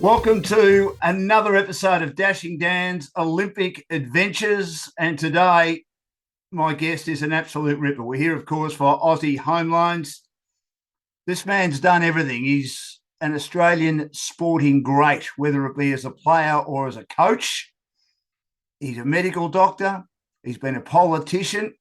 Welcome to another episode of Dashing Dan's Olympic Adventures. And today, my guest is an absolute ripper. We're here, of course, for Aussie Home Loans. This man's done everything. He's an Australian sporting great, whether it be as a player or as a coach. He's a medical doctor. He's been a politician.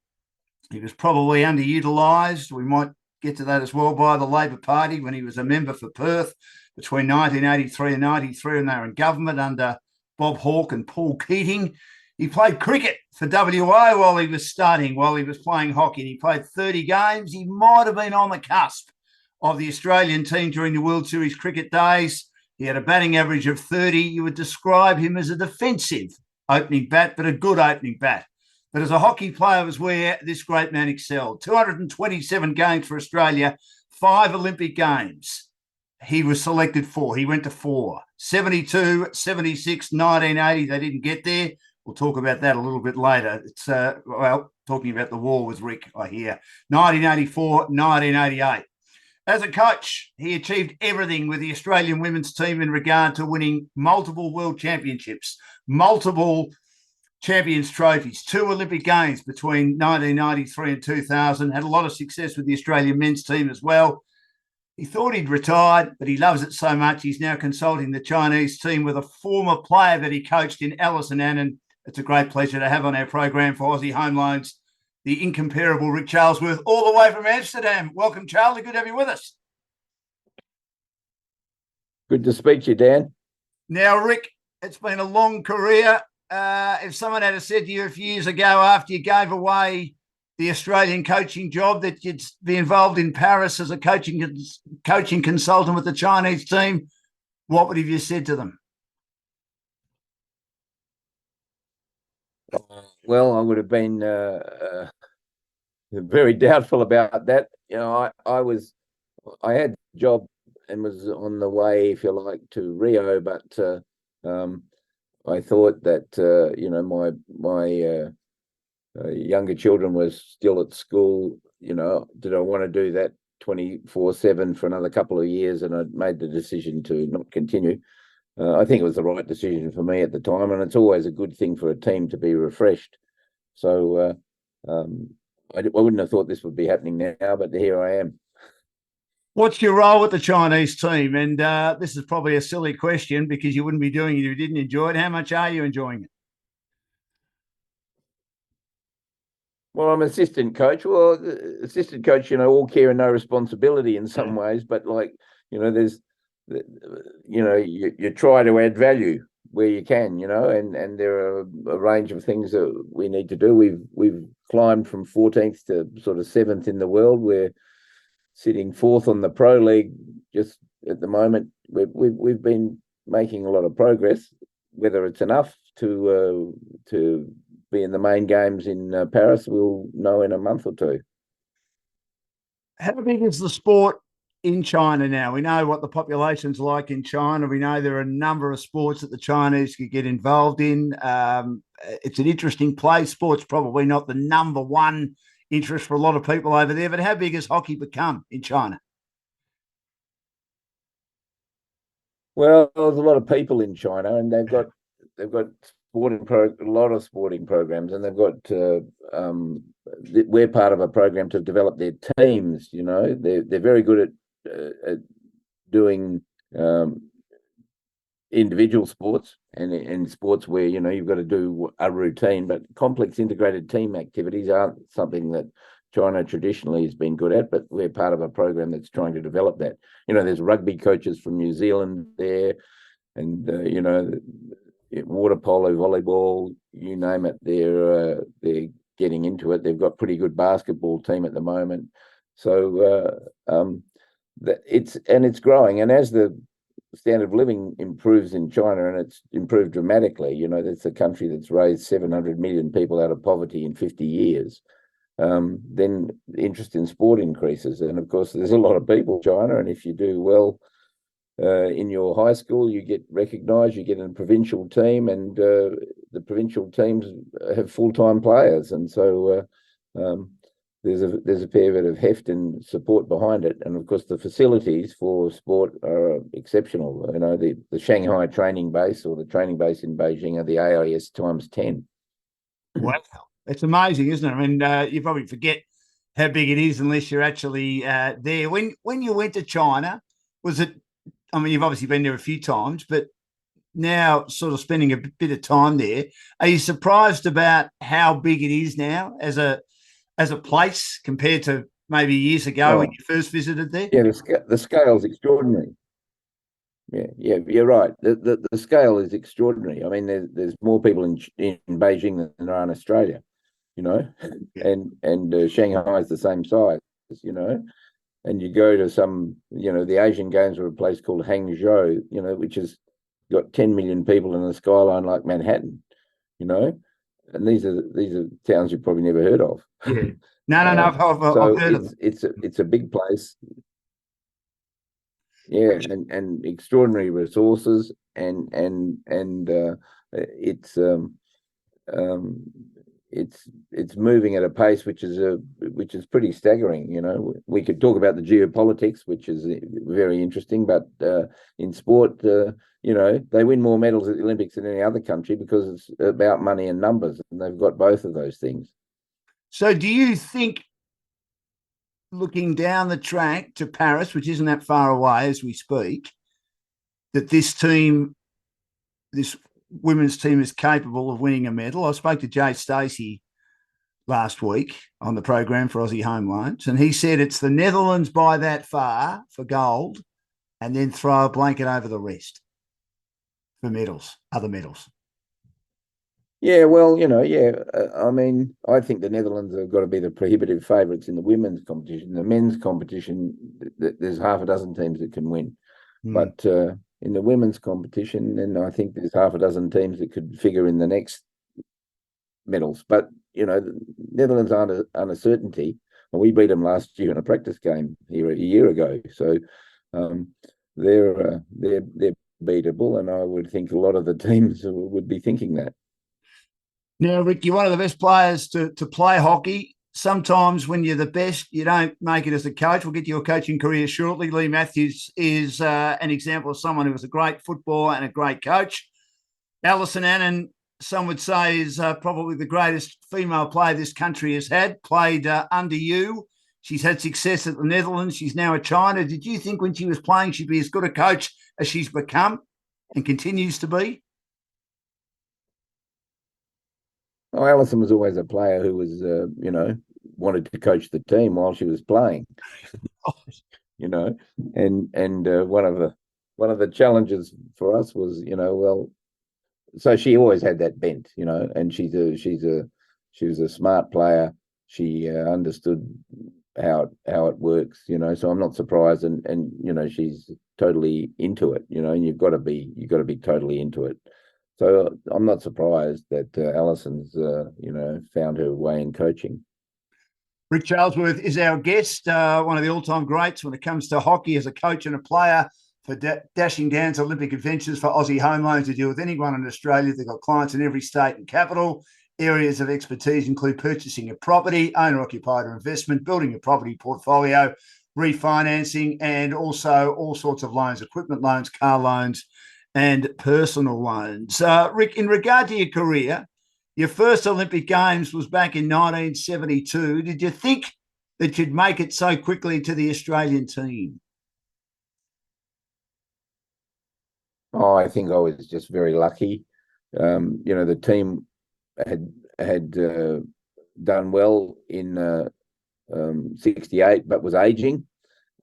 He was probably underutilised. We might get to that as well by the Labor Party when he was a member for Perth between 1983 and 93, when they were in government under Bob Hawke and Paul Keating. He played cricket for WA while he was playing hockey. He played 30 games. He might have been on the cusp of the Australian team during the World Series cricket days. He had a batting average of 30. You would describe him as a defensive opening bat, but a good opening bat. But as a hockey player was where this great man excelled. 227 games for Australia, 5 Olympic Games. He was selected for. He went to 4. 72, 76, 1980. They didn't get there. We'll talk about that a little bit later. It's, talking about the war with Ric, I hear. 1984, 1988. As a coach, he achieved everything with the Australian women's team in regard to winning multiple world championships, multiple Champions trophies, 2 Olympic Games between 1993 and 2000. Had a lot of success with the Australian men's team as well. He thought he'd retired, but he loves it so much he's now consulting the Chinese team with a former player that he coached in Alison Annan. It's a great pleasure to have on our program for Aussie Home Loans, the incomparable Ric Charlesworth, all the way from Amsterdam. Welcome, Charlie. Good to have you with us. Good to speak to you, Dan. Now, Ric, it's been a long career. If someone had said to you a few years ago after you gave away the Australian coaching job that you'd be involved in Paris as a coaching consultant with the Chinese team, what would have you said to them? Well, I would have been very doubtful about that. You know, I had a job and was on the way, if you like, to Rio, but I thought that my younger children was still at school. You know, did I want to do that 24/7 for another couple of years? And I made the decision to not continue. I think it was the right decision for me at the time, and it's always a good thing for a team to be refreshed. So I wouldn't have thought this would be happening now, but here I am. What's your role with the Chinese team? And this is probably a silly question because you wouldn't be doing it if you didn't enjoy it. How much are you enjoying it? Well, I'm assistant coach. Well, assistant coach, all care and no responsibility in some ways, but you try to add value where you can, and there are a range of things that we need to do. We've climbed from 14th to sort of 7th in the world. We're sitting 4th on the Pro League just at the moment. We've been making a lot of progress. Whether it's enough to be in the main games in Paris, we'll know in a month or two. How big is the sport in China now? We know what the population's like in China. We know there are a number of sports that the Chinese could get involved in. It's an interesting place. Sport's probably not the number one interest for a lot of people over there, but how big has hockey become in China? Well, there's a lot of people in China, and they've got a lot of sporting programs, and they've got we're part of a program to develop their teams. They're very good at doing individual sports and sports where you've got to do a routine, but complex integrated team activities aren't something that China traditionally has been good at, but we're part of a program that's trying to develop that. There's rugby coaches from New Zealand there, and water polo, volleyball, you name it, they're getting into it. They've got a pretty good basketball team at the moment, so it's growing. And as the standard of living improves in China, and it's improved dramatically, that's a country that's raised 700 million people out of poverty in 50 years. Then interest in sport increases, and of course, there's a lot of people in China, and if you do well in your high school, you get recognised, you get in a provincial team, and the provincial teams have full-time players, and so there's a fair bit of heft and support behind it, and of course the facilities for sport are exceptional. You know, the Shanghai training base or the training base in Beijing are the AIS times 10. Wow, it's amazing, isn't it? I mean, you probably forget how big it is unless you're actually there. When you went to China, was it? I mean, you've obviously been there a few times, but now sort of spending a bit of time there, are you surprised about how big it is now as a place compared to maybe years ago when you first visited there? Yeah, the scale is extraordinary. Yeah, you're right. The scale is extraordinary. I mean, there's more people in Beijing than there are in Australia, you know, Yeah. and Shanghai is the same size, you know. And you go to some, you know, the Asian Games were a place called Hangzhou, you know, which has got 10 million people in the skyline like Manhattan, you know. And these are towns you've probably never heard of. Yeah. No. I've So heard of them. it's a big place. Yeah, and extraordinary resources, and it's um, it's moving at a pace which is pretty staggering. You know, we could talk about the geopolitics, which is very interesting, but in sport, you know, they win more medals at the Olympics than any other country because it's about money and numbers, and they've got both of those things. So, do you think, looking down the track to Paris, which isn't that far away as we speak, that this women's team is capable of winning a medal? I spoke to Jay Stacey last week on the program for Aussie Home Loans, and he said it's the Netherlands by that far for gold, and then throw a blanket over the rest for medals, other medals. Yeah, well, you know, I mean, I think the Netherlands have got to be the prohibitive favourites in the women's competition. The men's competition, there's half a dozen teams that can win. But in the women's competition, then I think there's half a dozen teams that could figure in the next medals. But, you know, the Netherlands aren't a certainty. And we beat them last year in a practice game here a year ago. So they're beatable, and I would think a lot of the teams would be thinking that. Now, Ric, you're one of the best players to play hockey. Sometimes when you're the best, you don't make it as a coach. We'll get to your coaching career shortly. Leigh Matthews is an example of someone who was a great footballer and a great coach. Alison Annan, some would say, is probably the greatest female player this country has had, played under you. She's had success at the Netherlands. She's now at China. Did you think when she was playing she'd be as good a coach as she's become and continues to be? Oh, Alison was always a player who was, you know, wanted to coach the team while she was playing. You know, and one of the challenges for us was, you know, well, so she always had that bent, you know, and she was a smart player. She understood how it works, you know. So I'm not surprised, and you know, she's totally into it, you know, and you've got to be totally into it. So I'm not surprised that Alison's, you know, found her way in coaching. Ric Charlesworth is our guest, one of the all-time greats when it comes to hockey as a coach and a player for Dashing Down's Olympic Adventures for Aussie Home Loans to deal with anyone in Australia. They've got clients in every state and capital. Areas of expertise include purchasing a property, owner-occupied or investment, building a property portfolio, refinancing, and also all sorts of loans, equipment loans, car loans, and personal loans. Ric, in regard to your career, your first Olympic Games was back in 1972. Did you think that you'd make it so quickly to the Australian team? Oh, I think I was just very lucky. You know, the team had done well in 68, but was aging.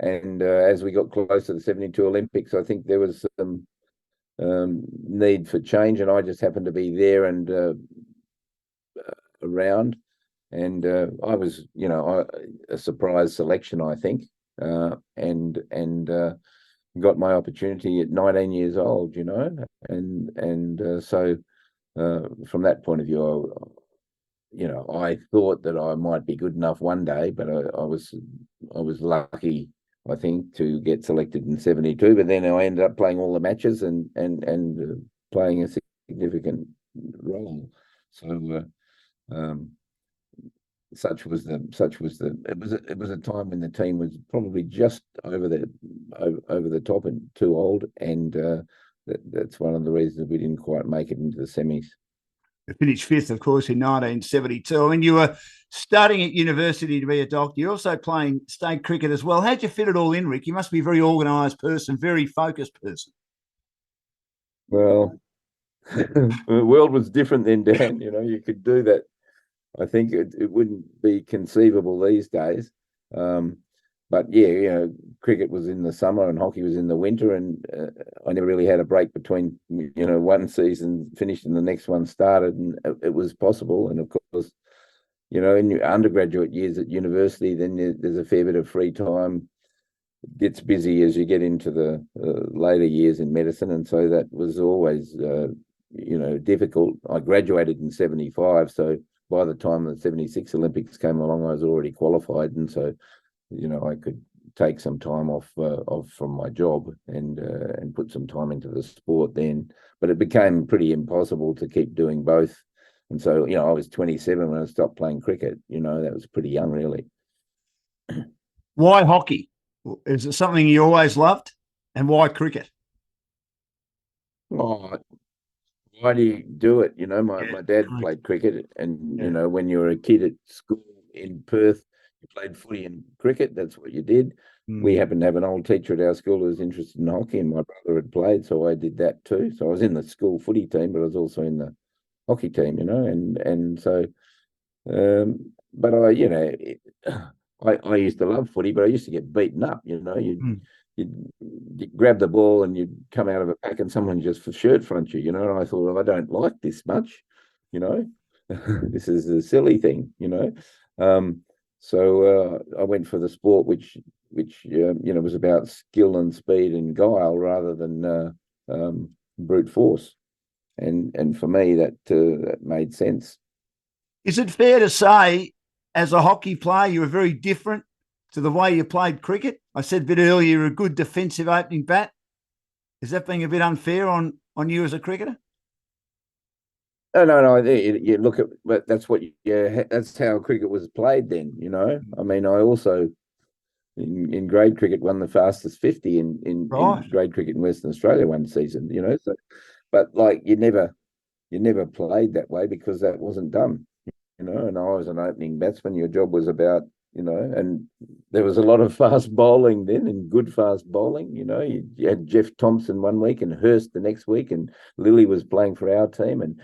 And as we got close to the 72 Olympics, I think there was some need for change, and I just happened to be there and around, and I was, you know, a surprise selection, I think, and got my opportunity at 19 years old, you know, and so from that point of view, you know, I thought that I might be good enough one day, but I was lucky, I think, to get selected in 72, but then I ended up playing all the matches and playing a significant role. So it was a time when the team was probably just over the top and too old, and that's one of the reasons we didn't quite make it into the semis. You finished fifth, of course, in 1972. I mean, you were studying at university to be a doctor. You're also playing state cricket as well. How'd you fit it all in, Rick? You must be a very organised person, very focused person. Well, the world was different then, Dan. You know, you could do that. I think it wouldn't be conceivable these days. But yeah, you know, cricket was in the summer and hockey was in the winter, and I never really had a break between, you know, one season finished and the next one started, and it was possible. And of course, you know, in your undergraduate years at university, then there's a fair bit of free time. It gets busy as you get into the later years in medicine, and so that was always, you know, difficult. I graduated in 75, so by the time the 76 Olympics came along, I was already qualified, and so, you know, I could take some time off from my job and put some time into the sport then. But it became pretty impossible to keep doing both. And so, you know, I was 27 when I stopped playing cricket. You know, that was pretty young, really. Why hockey? Is it something you always loved? And why cricket? Oh, why do you do it? You know, my dad played cricket, and you know, when you were a kid at school in Perth, you played footy and cricket. That's what you did. We happened to have an old teacher at our school who was interested in hockey, and my brother had played, so I did that too. So I was in the school footy team, but I was also in the hockey team, you know, and so, but I, you know, I used to love footy, but I used to get beaten up. You know, you'd grab the ball and you'd come out of a pack and someone just for shirt front you, you know. And I thought, well, I don't like this much, you know. This is a silly thing, you know. So I went for the sport, which you know, was about skill and speed and guile rather than brute force, and for me that made sense. Is it fair to say, as a hockey player, you were very different to the way you played cricket? I said a bit earlier, you're a good defensive opening bat. Is that being a bit unfair on you as a cricketer? No. You look at, but that's that's how cricket was played then. You know, I mean, I also in grade cricket won the fastest 50 in grade cricket in Western Australia one season. You know, so but like you never played that way because that wasn't done. You know, and I was an opening batsman. Your job was about, you know, and there was a lot of fast bowling then, and good fast bowling. You know, you had Jeff Thompson one week and Hurst the next week, and Lilly was playing for our team, and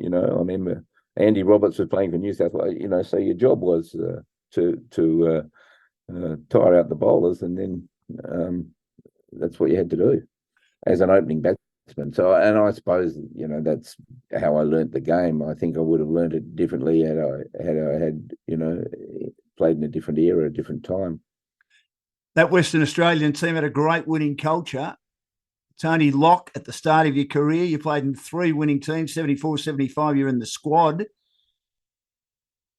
you know, I remember Andy Roberts was playing for New South Wales. You know, so your job was to tire out the bowlers, and then that's what you had to do as an opening batsman. So, and I suppose, you know, that's how I learnt the game. I think I would have learnt it differently had I had, you know, played in a different era, a different time. That Western Australian team had a great winning culture. Tony Locke, at the start of your career, you played in 3 winning teams, 74, 75, you're in the squad,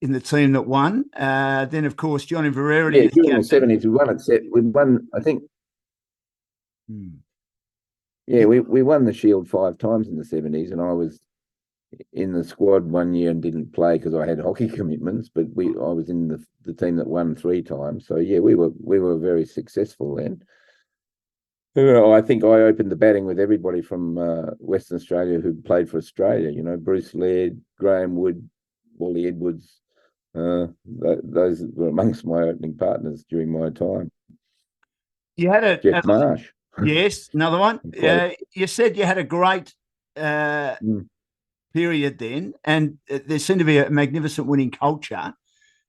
in the team that won. Then, of course, Johnny Verarity. Yeah, during the 70s, we won, I think. Yeah, we won the Shield 5 times in the 70s, and I was in the squad one year and didn't play because I had hockey commitments, but I was in the team that won 3 times. So yeah, we were very successful then. I think I opened the batting with everybody from Western Australia who played for Australia. You know, Bruce Laird, Graham Wood, Wally Edwards. Those were amongst my opening partners during my time. You had Jeff Marsh. Yes, another one. You said you had a great period then, and there seemed to be a magnificent winning culture.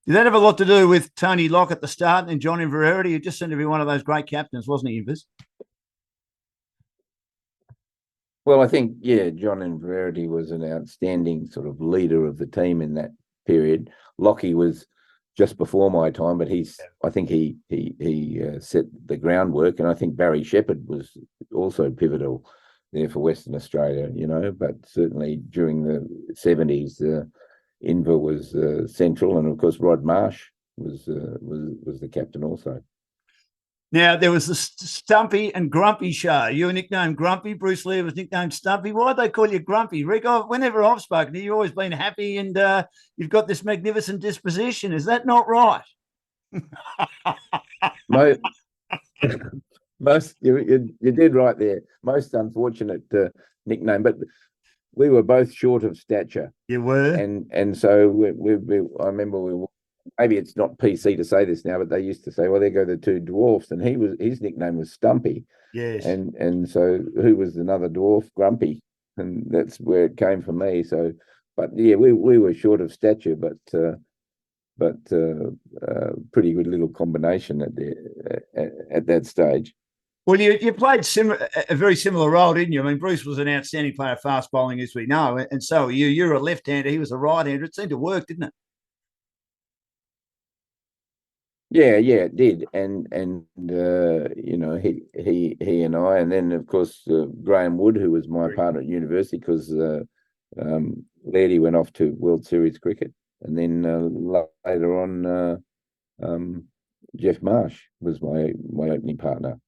Did that have a lot to do with Tony Locke at the start and Johnny Verarity? He just seemed to be one of those great captains, wasn't he, Invis? Well, I think, yeah, John and Verarity was an outstanding sort of leader of the team in that period. Lockie was just before my time, but I think he set the groundwork, and I think Barry Shepherd was also pivotal there for Western Australia, you know. But certainly during the 70s, Inver was central, and of course Rod Marsh was the captain also. Now, there was the Stumpy and Grumpy show. You were nicknamed Grumpy. Bruce Lee was nicknamed Stumpy. Why did they call you Grumpy, Rick? Whenever I've spoken to you, you've always been happy and you've got this magnificent disposition. Is that not right? Most, most you did right there. Most unfortunate nickname, but we were both short of stature. You were, and so I remember maybe it's not PC to say this now, but they used to say, well, there go the two dwarfs, and his nickname was Stumpy. Yes. And so who was another dwarf? Grumpy, and that's where it came for me. So, but yeah, we were short of stature, but pretty good little combination at that stage. Well, you played a very similar role, didn't you? I mean, Bruce was an outstanding player of fast bowling, as we know, and so you're a left-hander. He was a right-hander. It seemed to work, didn't it? Yeah, it did, and you know, he and I, and then of course Graham Wood, who was my partner at university, because Lairdy went off to World Series cricket, and then later on Jeff Marsh was my opening partner.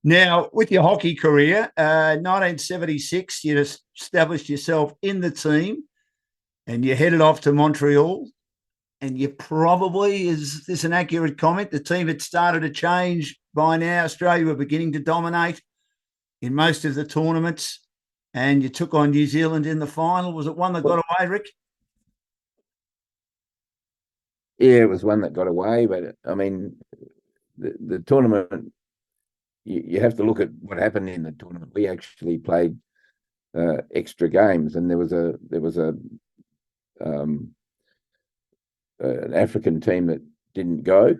Now, with your hockey career, 1976, you established yourself in the team, and you headed off to Montreal. And you probably, is this an accurate comment? The team had started to change by now. Australia were beginning to dominate in most of the tournaments, and you took on New Zealand in the final. Was it one that got away, Rick? Yeah, it was one that got away, but I mean, the tournament, you have to look at what happened in the tournament. We actually played extra games, and there was an African team that didn't go.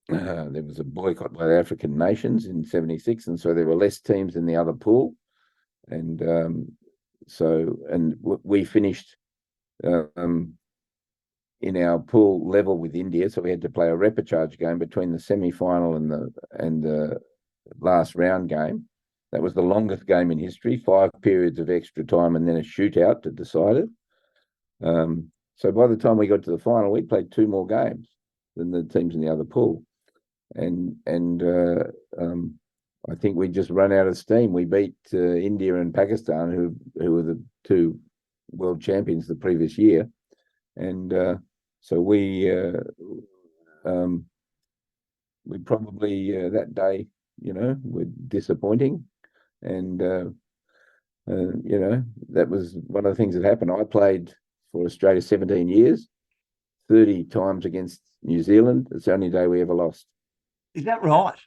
There was a boycott by the African nations in '76, and so there were less teams in the other pool, and we finished in our pool level with India, so we had to play a repechage game between the semi-final and the last round game. That was the longest game in history, 5 periods of extra time and then a shootout to decide it. So by the time we got to the final, we played 2 more games than the teams in the other pool, and I think we just run out of steam. We beat India and Pakistan, who were the 2 world champions the previous year, and so we probably that day, you know, were disappointing, and you know, that was one of the things that happened. I played for Australia 17 years, 30 times against New Zealand. It's the only day we ever lost. Is that right?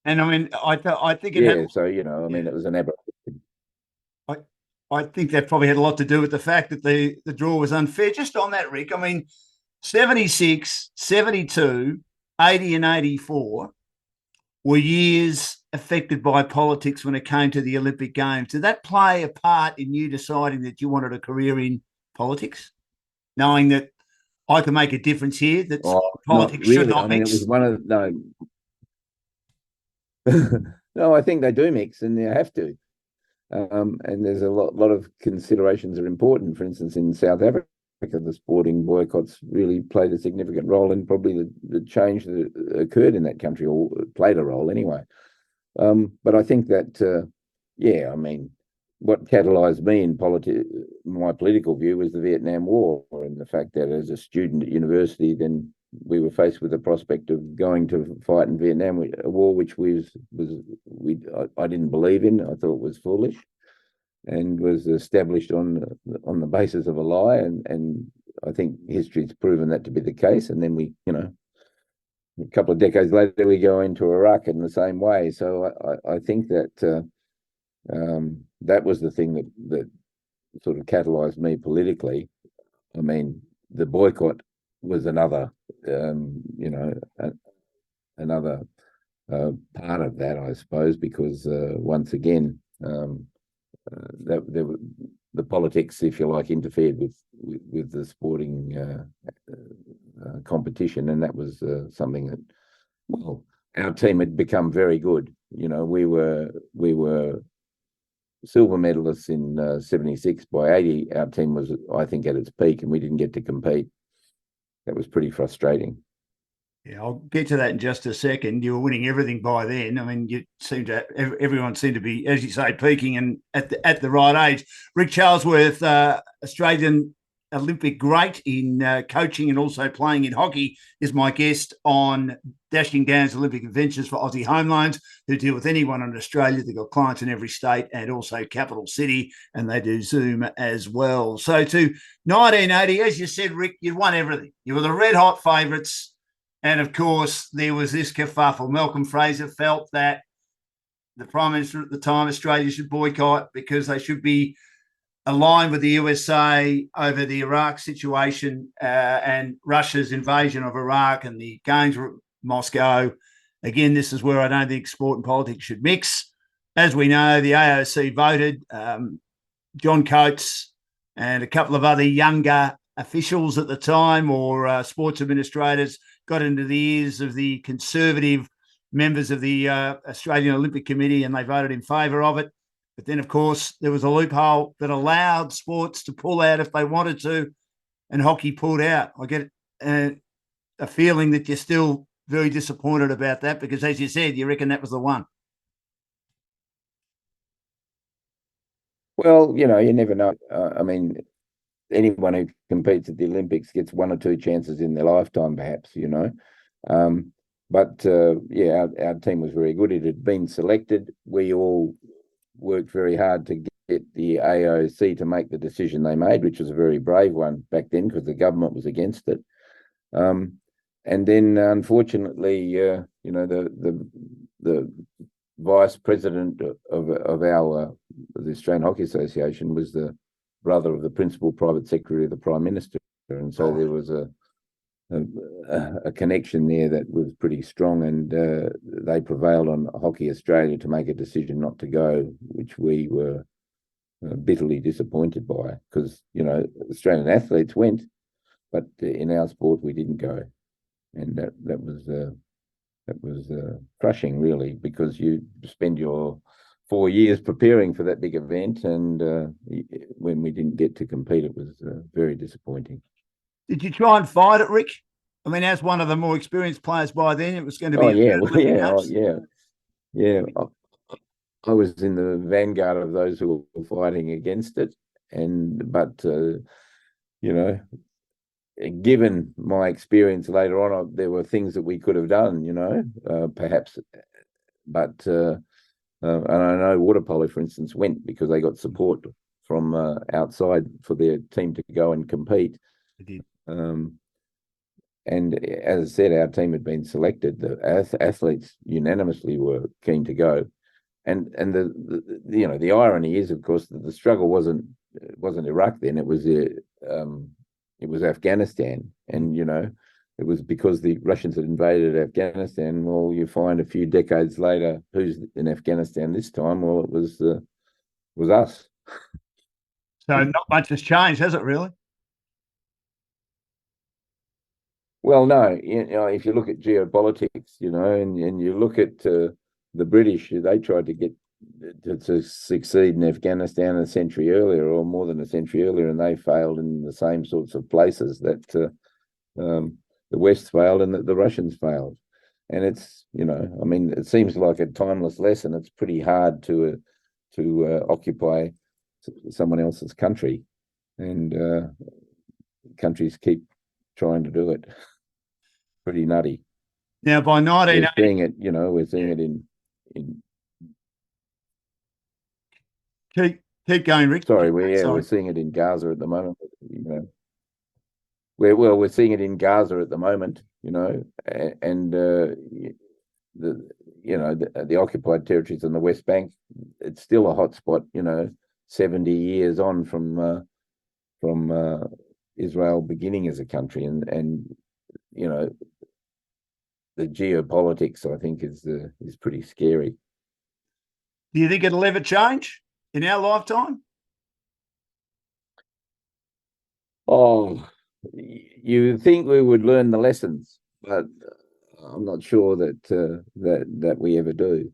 And I mean, I think it had, so, you know, I mean, it was an aberration. I think that probably had a lot to do with the fact that the draw was unfair. Just on that, Rick, I mean, 76, 72, 80 and 84 were years affected by politics when it came to the Olympic Games. Did that play a part in you deciding that you wanted a career in politics, knowing that I can make a difference here, that politics really should not mix? It was one of no, I think they do mix, and they have to. And there's a lot of considerations are important. For instance, in South Africa, the sporting boycotts really played a significant role in probably the change that occurred in that country, or played a role anyway. But I think that, yeah, I mean, what catalyzed me in my political view was the Vietnam War, and the fact that as a student at university, then we were faced with the prospect of going to fight in Vietnam, a war which I didn't believe in. I thought it was foolish, and was established on the basis of a lie. And I think history's proven that to be the case. And then we, you know, a couple of decades later, we go into Iraq in the same way. So I think that that was the thing that sort of catalyzed me politically. I mean, the boycott was another, you know, another part of that, I suppose, because once again, the politics, if you like, interfered with the sporting competition, and that was something that, well, our team had become very good. You know, we were silver medalists in 76. By 80, our team was, I think, at its peak, and we didn't get to compete. That was pretty frustrating. Yeah, I'll get to that in just a second. You were winning everything by then. I mean, everyone seemed to be, as you say, peaking and at the right age. Ric Charlesworth, Australian Olympic great in coaching and also playing in hockey, is my guest on Dashing Down's Olympic Adventures for Aussie Home Loans, who deal with anyone in Australia. They've got clients in every state and also capital city, and they do Zoom as well. So to 1980, as you said, Rick, you won everything. You were the red hot favourites. And of course, there was this kerfuffle. Malcolm Fraser felt that the Prime Minister at the time, Australia should boycott because they should be aligned with the USA over the Iraq situation and Russia's invasion of Iraq and the gains of Moscow. Again, this is where I don't think sport and politics should mix. As we know, the AOC voted. John Coates and a couple of other younger officials at the time or sports administrators got into the ears of the conservative members of the Australian Olympic Committee and they voted in favour of it. But then, of course, there was a loophole that allowed sports to pull out if they wanted to, and hockey pulled out. I get a feeling that you're still very disappointed about that because, as you said, you reckon that was the one. Well, you never know. I mean, anyone who competes at the Olympics gets one or two chances in their lifetime, perhaps, But our team was very good. It had been selected. We all worked very hard to get the AOC to make the decision they made, which was a very brave one back then because the government was against it. And then, unfortunately, the vice president of the Australian Hockey Association was the brother of the principal private secretary of the Prime Minister, and so there was a connection there that was pretty strong, and they prevailed on Hockey Australia to make a decision not to go, which we were bitterly disappointed by because Australian athletes went, but in our sport we didn't go, and that was crushing really because you spend your 4 years preparing for that big event, and when we didn't get to compete, it was very disappointing. Did you try and fight it, Rick? I mean, as one of the more experienced players by then, it was going to be. Yeah. I was in the vanguard of those who were fighting against it, but given my experience later on, there were things that we could have done, perhaps, but. And I know water polo, for instance, went because they got support from outside for their team to go and compete. They did. And as I said, our team had been selected. The athletes unanimously were keen to go. And the irony is, of course, that the struggle wasn't Iraq then. It was Afghanistan, and it was because the Russians had invaded Afghanistan. Well, you find a few decades later, who's in Afghanistan this time? Well, it was us. So not much has changed, has it really? Well, no. If you look at geopolitics, and you look at the British, they tried to get to succeed in Afghanistan a century earlier, or more than a century earlier, and they failed in the same sorts of places that. The West failed and the Russians failed. And it's, it seems like a timeless lesson. It's pretty hard to occupy someone else's country, and countries keep trying to do it. Pretty nutty. Now, by 1980... We're seeing it in... Keep going, Rick. Sorry, we're seeing it in Gaza at the moment, We're seeing it in Gaza at the moment, and the occupied territories in the West Bank. It's still a hot spot, 70 years on from Israel beginning as a country, and the geopolitics, I think, is pretty scary. Do you think it'll ever change in our lifetime? Oh. You think we would learn the lessons, but I'm not sure that we ever do.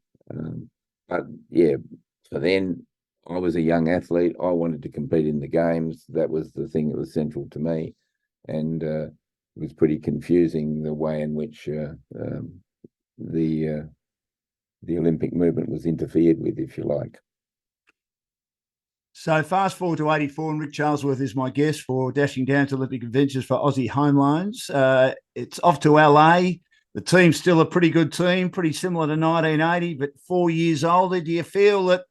But yeah, so then I was a young athlete. I wanted to compete in the games. That was the thing that was central to me. And was pretty confusing, the way in which the Olympic movement was interfered with, if you like. So fast forward to 84, and Ric Charlesworth is my guest for Dashing Down to Olympic Adventures for Aussie Home Loans. It's off to LA. The team's still a pretty good team, pretty similar to 1980, but 4 years older. Do you feel that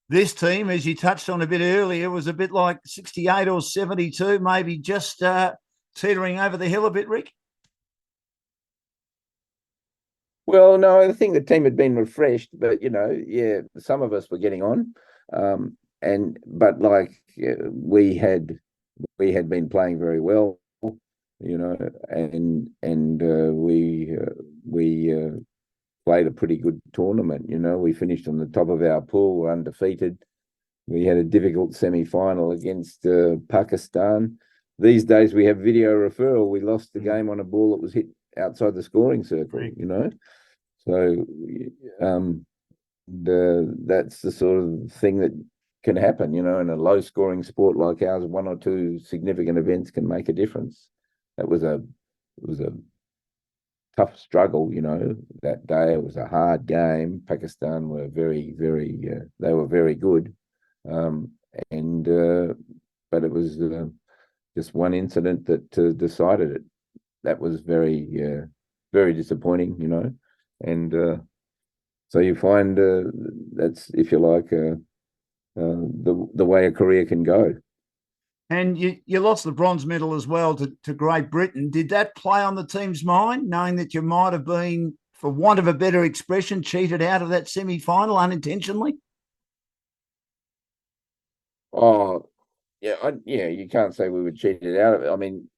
this team, as you touched on a bit earlier, was a bit like 68 or 72, maybe just teetering over the hill a bit, Rick? Well, no, I think the team had been refreshed, but yeah, some of us were getting on, but we had been playing very well, and we played a pretty good tournament. We finished on the top of our pool, we're undefeated. We had a difficult semi-final against Pakistan. These days we have video referral. We lost the game on a ball that was hit outside the scoring circle, So that's the sort of thing that can happen, in a low-scoring sport like ours. One or two significant events can make a difference. It was a tough struggle, that day. It was a hard game. Pakistan were very, very, they were very good. But it was just one incident that decided it. That was very, very disappointing, and so you find that's, if you like, the way a career can go. And you lost the bronze medal as well to Great Britain. Did that play on the team's mind, knowing that you might have been, for want of a better expression, cheated out of that semi-final unintentionally? Oh, yeah, you can't say we were cheated out of it. I mean,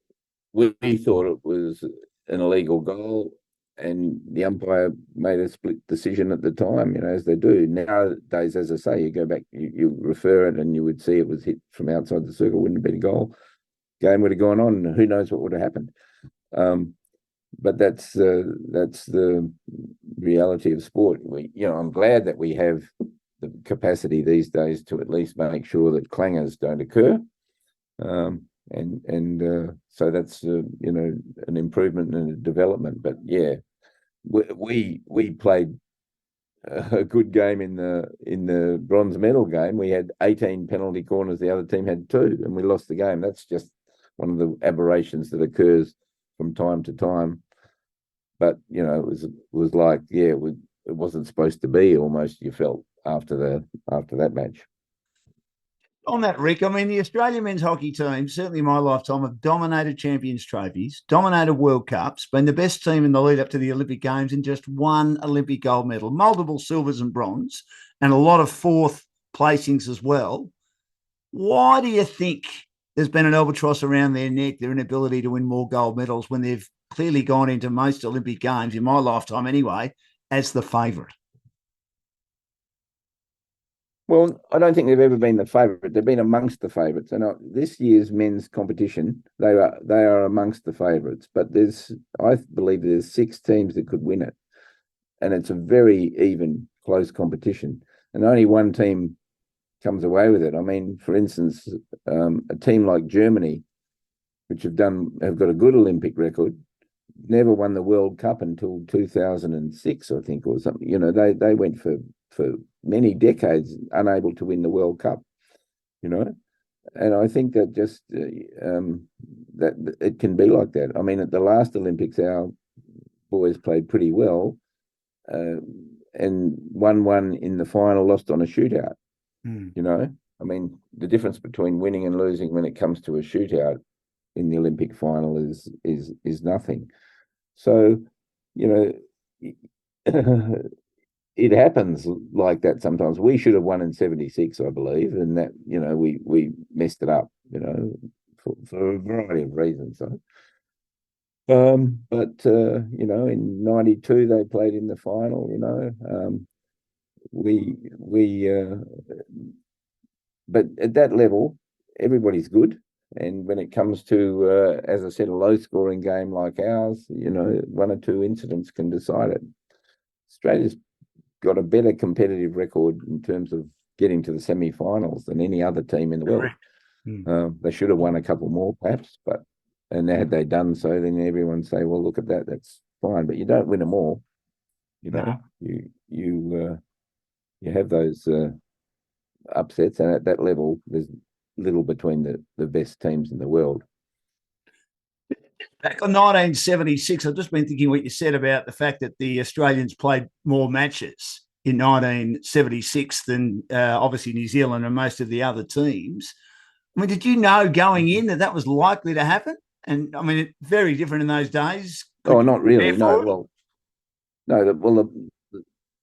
we thought it was an illegal goal, and the umpire made a split decision at the time, as they do. Nowadays, as I say, you go back, you refer it, and you would see it was hit from outside the circle, wouldn't have been a goal. Game would have gone on, and who knows what would have happened. But that's the reality of sport. I'm glad that we have the capacity these days to at least make sure that clangers don't occur. So that's an improvement and a development. But yeah, we played a good game in the bronze medal game. We had 18 penalty corners, the other team had 2, and we lost the game. That's just one of the aberrations that occurs from time to time. But it was like, yeah, it wasn't supposed to be. Almost, you felt after that match. On that, Rick, I mean, the Australian men's hockey team, certainly in my lifetime, have dominated Champions trophies, dominated World Cups, been the best team in the lead up to the Olympic Games, and just one Olympic gold medal, multiple silvers and bronze, and a lot of 4th placings as well. Why do you think there's been an albatross around their neck, their inability to win more gold medals, when they've clearly gone into most Olympic Games, in my lifetime anyway, as the favourite? Well, I don't think they've ever been the favourite. They've been amongst the favourites. And this year's men's competition, they are amongst the favourites. But I believe there's 6 teams that could win it, and it's a very even, close competition. And only one team comes away with it. I mean, for instance, a team like Germany, which have got a good Olympic record, never won the World Cup until 2006, I think, or something. They went for many decades unable to win the World Cup, and I think that just that it can be like that. I mean, at the last Olympics, our boys played pretty well, and won in the final, lost on a shootout. I mean, the difference between winning and losing when it comes to a shootout in the Olympic final is nothing. So, it happens like that sometimes. We should have won in 76, I believe, and that, we messed it up, for a variety of reasons. So, but in 92 they played in the final. But at that level, everybody's good. And when it comes to, as I said, a low-scoring game like ours, 1 or 2 incidents can decide it. Australia's got a better competitive record in terms of getting to the semi-finals than any other team in the world. They should have won a couple more, perhaps, but And had they done so, then everyone say, well, look at that, that's fine. But you don't win them all. You know, you have those upsets, and at that level, there's little between the best teams in the world. Back in 1976, I've just been thinking what you said about the fact that the Australians played more matches in 1976 than obviously New Zealand and most of the other teams. I mean, did you know going in that was likely to happen? And I mean, it's very different in those days. Oh, not really. No, well, no.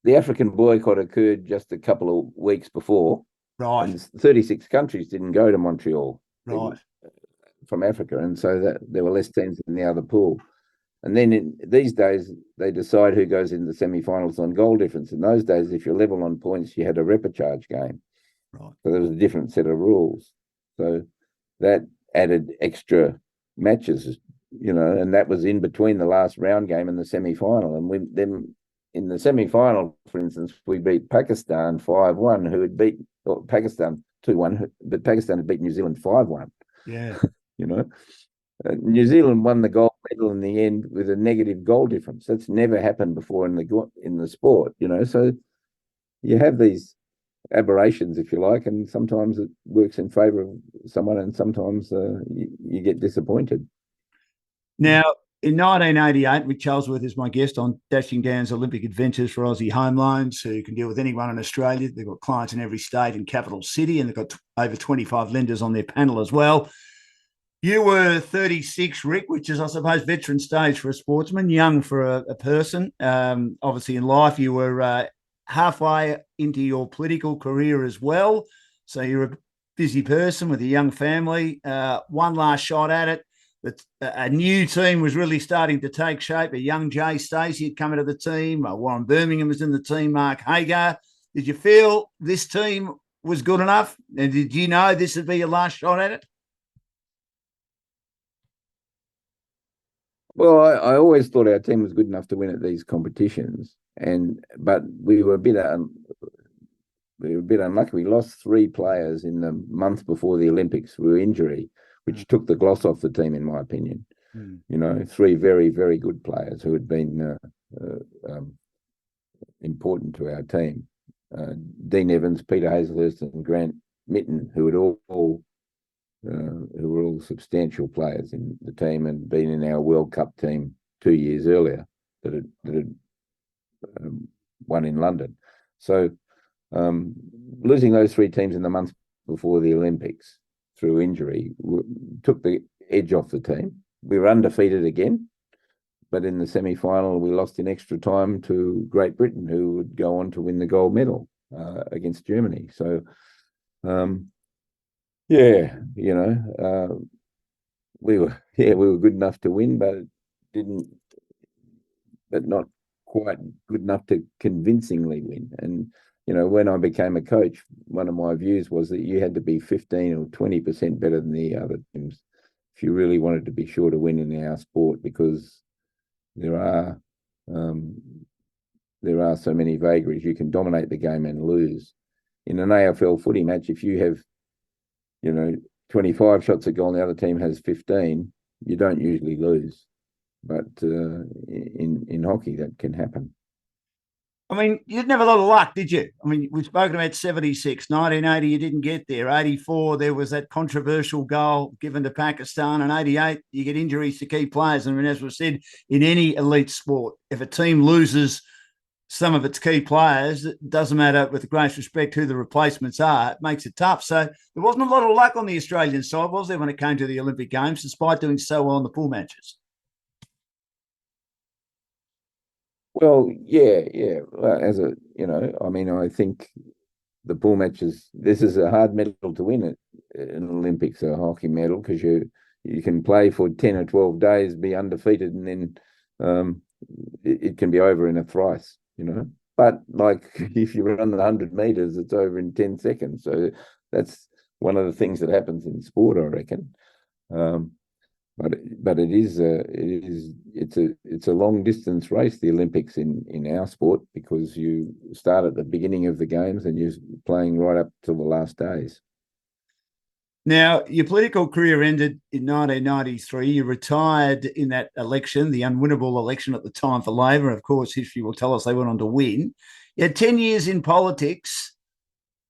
The African boycott occurred just a couple of weeks before. Right. And 36 countries didn't go to Montreal. Right. From Africa, and so that there were less teams in the other pool. And then these days, they decide who goes in the semi-finals on goal difference. In those days, if you're level on points, you had a repechage game. Right. So there was a different set of rules. So that added extra matches, and that was in between the last round game and the semi-final. And then in the semi-final, for instance, we beat Pakistan 5-1, who had beat Pakistan 2-1, but Pakistan had beat New Zealand 5-1. Yeah. New Zealand won the gold medal in the end with a negative goal difference. That's never happened before in the sport. So you have these aberrations, if you like, and sometimes it works in favour of someone, and sometimes you get disappointed. Now, in 1988, Ric Charlesworth is my guest on Dashing Down's Olympic Adventures for Aussie Home Loans, who can deal with anyone in Australia. They've got clients in every state and capital city, and they've got over 25 lenders on their panel as well. You were 36, Ric, which is, I suppose, veteran stage for a sportsman, young for a person. Obviously, in life, you were halfway into your political career as well. So you're a busy person with a young family. One last shot at it. A new team was really starting to take shape. A young Jay Stacey had come into the team. Warren Birmingham was in the team. Mark Hagar. Did you feel this team was good enough? And did you know this would be your last shot at it? Well, I always thought our team was good enough to win at these competitions, but we were a bit unlucky. We lost 3 players in the month before the Olympics through injury, which took the gloss off the team, in my opinion. 3 very, very good players who had been important to our team. Dean Evans, Peter Hazlehurst, and Grant Mitten, who were all substantial players in the team and been in our World Cup team 2 years earlier that had won in London. So losing those 3 teams in the month before the Olympics through injury took the edge off the team. We were undefeated again, but in the semi-final we lost in extra time to Great Britain, who would go on to win the gold medal against Germany. So we were good enough to win, but not quite good enough to convincingly win. And when I became a coach, one of my views was that you had to be 15 or 20% better than the other teams if you really wanted to be sure to win in our sport, because there are so many vagaries. You can dominate the game and lose. In an AFL footy match, if you have 25 shots at goal and the other team has 15, you don't usually lose. But in hockey, that can happen. I mean, you didn't have a lot of luck, did you? I mean, we've spoken about 76, 1980, you didn't get there. 84, there was that controversial goal given to Pakistan. And 88, you get injuries to key players. I mean, as we've said, in any elite sport, if a team loses some of its key players, it doesn't matter, with the greatest respect, who the replacements are, it makes it tough. So there wasn't a lot of luck on the Australian side, was there, when it came to the Olympic Games, despite doing so well in the pool matches? Well, yeah. I think the pool matches, this is a hard medal to win at an Olympics, a hockey medal, because you can play for 10 or 12 days, be undefeated, and then it can be over in a thrice, But like if you run the 100 meters, it's over in 10 seconds. So that's one of the things that happens in sport, I reckon. But it's a long distance race, the Olympics in our sport, because you start at the beginning of the games and you're playing right up till the last days. Now, your political career ended in 1993. You retired in that election, the unwinnable election at the time for Labor. Of course, history will tell us they went on to win. You had 10 years in politics.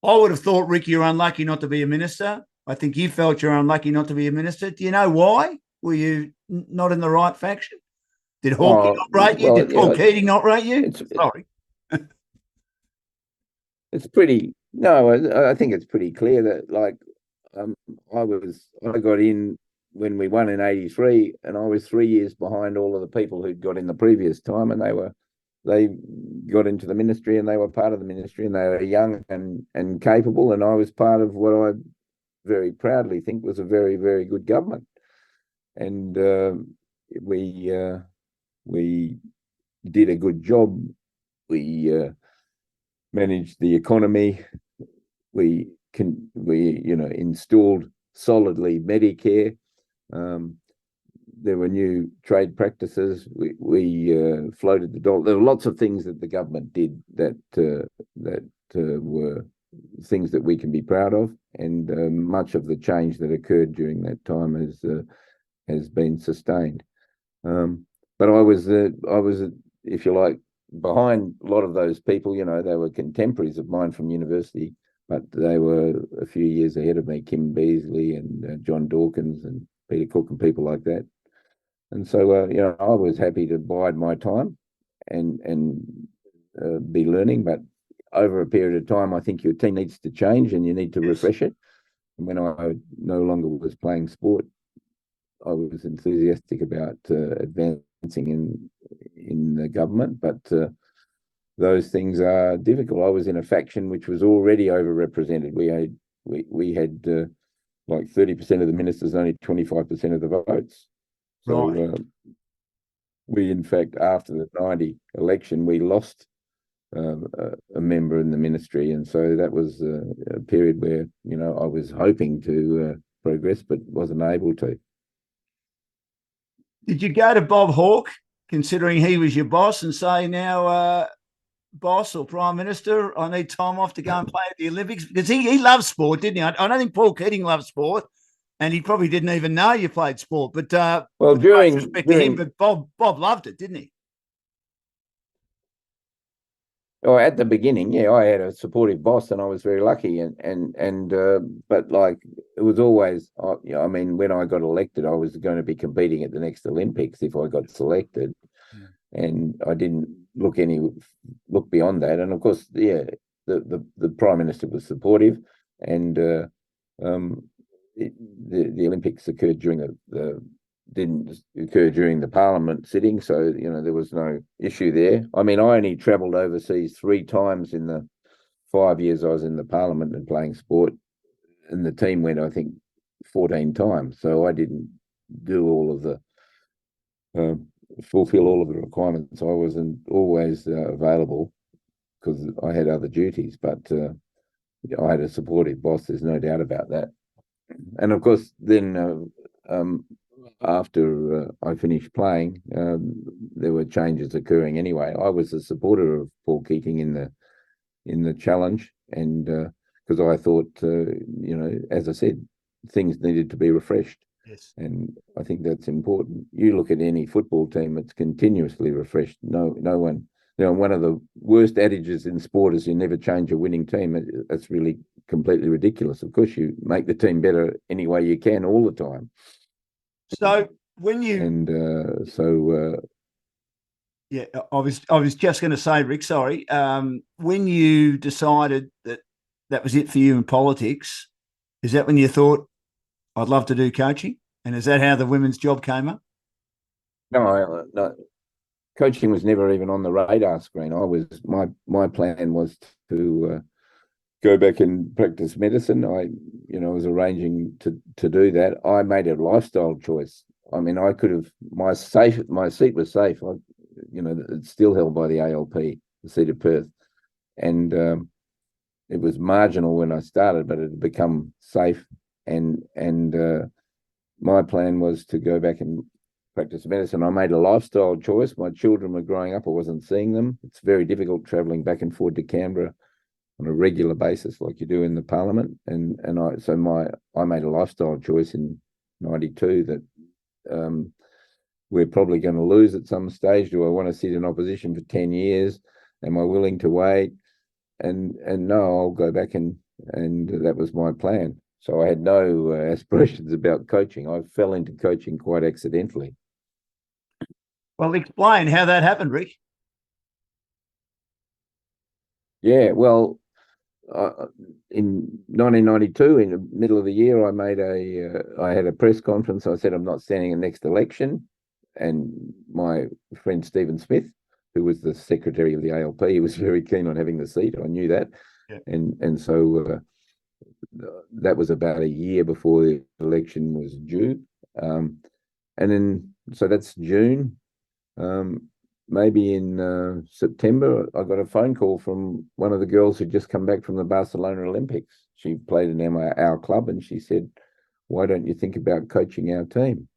I would have thought, Rick, you're unlucky not to be a minister. I think you felt you're unlucky not to be a minister. Do you know why? Were you not in the right faction? Did Hawke not rate you? Did Paul Keating not rate you? Sorry. It's pretty, no, I think it's pretty clear that, like, I got in when we won in 83, and I was 3 years behind all of the people who'd got in the previous time, and they got into the ministry, and they were part of the ministry, and they were young and capable, and I was part of what I very proudly think was a very, very good government. And we did a good job. We managed the economy. We installed solidly Medicare. There were new trade practices. We floated the dollar. There were lots of things that the government did that were things that we can be proud of, and much of the change that occurred during that time has been sustained. But I was, if you like, behind a lot of those people. They were contemporaries of mine from university, but they were a few years ahead of me, Kim Beazley and John Dawkins and Peter Cook and people like that. And so, I was happy to bide my time and be learning. But over a period of time, I think your team needs to change and you need to refresh it. And when I no longer was playing sport, I was enthusiastic about advancing in the government, but those things are difficult. I was in a faction which was already overrepresented. We had like 30% of the ministers, only 25% of the votes. So right. We, in fact, after the 90 election, we lost a member in the ministry, and so that was a period where I was hoping to progress, but wasn't able to. Did you go to Bob Hawke, considering he was your boss, and say, now, boss or Prime Minister, I need time off to go and play at the Olympics? Because he loves sport, didn't he? I don't think Paul Keating loves sport, and he probably didn't even know you played sport. But well, during him, but Bob loved it, didn't he? Oh, at the beginning, yeah, I had a supportive boss, and I was very lucky. But like, it was always, I mean, when I got elected, I was going to be competing at the next Olympics if I got selected, and I didn't look beyond that. And of course, yeah, the Prime Minister was supportive, and the Olympics occurred during didn't occur during the Parliament sitting, so there was no issue there. I mean, I only travelled overseas 3 times in the 5 years I was in the Parliament and playing sport, and the team went, I think, 14 times. So I didn't do all of the fulfill all of the requirements. I wasn't always available because I had other duties, but I had a supportive boss. There's no doubt about that. And of course, then after I finished playing, there were changes occurring anyway. I was a supporter of Paul Keating in the challenge, and because I thought, as I said, things needed to be refreshed. Yes. And I think that's important. You look at any football team, it's continuously refreshed. No one, one of the worst adages in sport is you never change a winning team. That's really completely ridiculous. Of course, you make the team better any way you can all the time. So when you yeah, I was just going to say, Rick, sorry. When you decided that was it for you in politics, is that when you thought, I'd love to do coaching? And is that how the women's job came up? No. Coaching was never even on the radar screen. My plan was to go back and practice medicine. I was arranging to do that. I made a lifestyle choice. I mean, I could have, my seat was safe. It's still held by the ALP, the seat of Perth. And it was marginal when I started, but it had become safe. And my plan was to go back and practice medicine. I made a lifestyle choice. My children were growing up. I wasn't seeing them. It's very difficult travelling back and forth to Canberra on a regular basis, like you do in the parliament. I made a lifestyle choice in '92 that we're probably going to lose at some stage. Do I want to sit in opposition for 10 years? Am I willing to wait? And no, I'll go back and that was my plan. So I had no aspirations about coaching. I fell into coaching quite accidentally. Well, explain how that happened, Ric. Yeah, well, in 1992, in the middle of the year, I had a press conference. I said I'm not standing in the next election, and my friend Stephen Smith, who was the secretary of the ALP, he was very keen on having the seat. I knew that, yeah. and so that was about a year before the election was due, and then so that's June. Maybe in September, I got a phone call from one of the girls who'd just come back from the Barcelona Olympics. She played in our club, and she said, "Why don't you think about coaching our team?"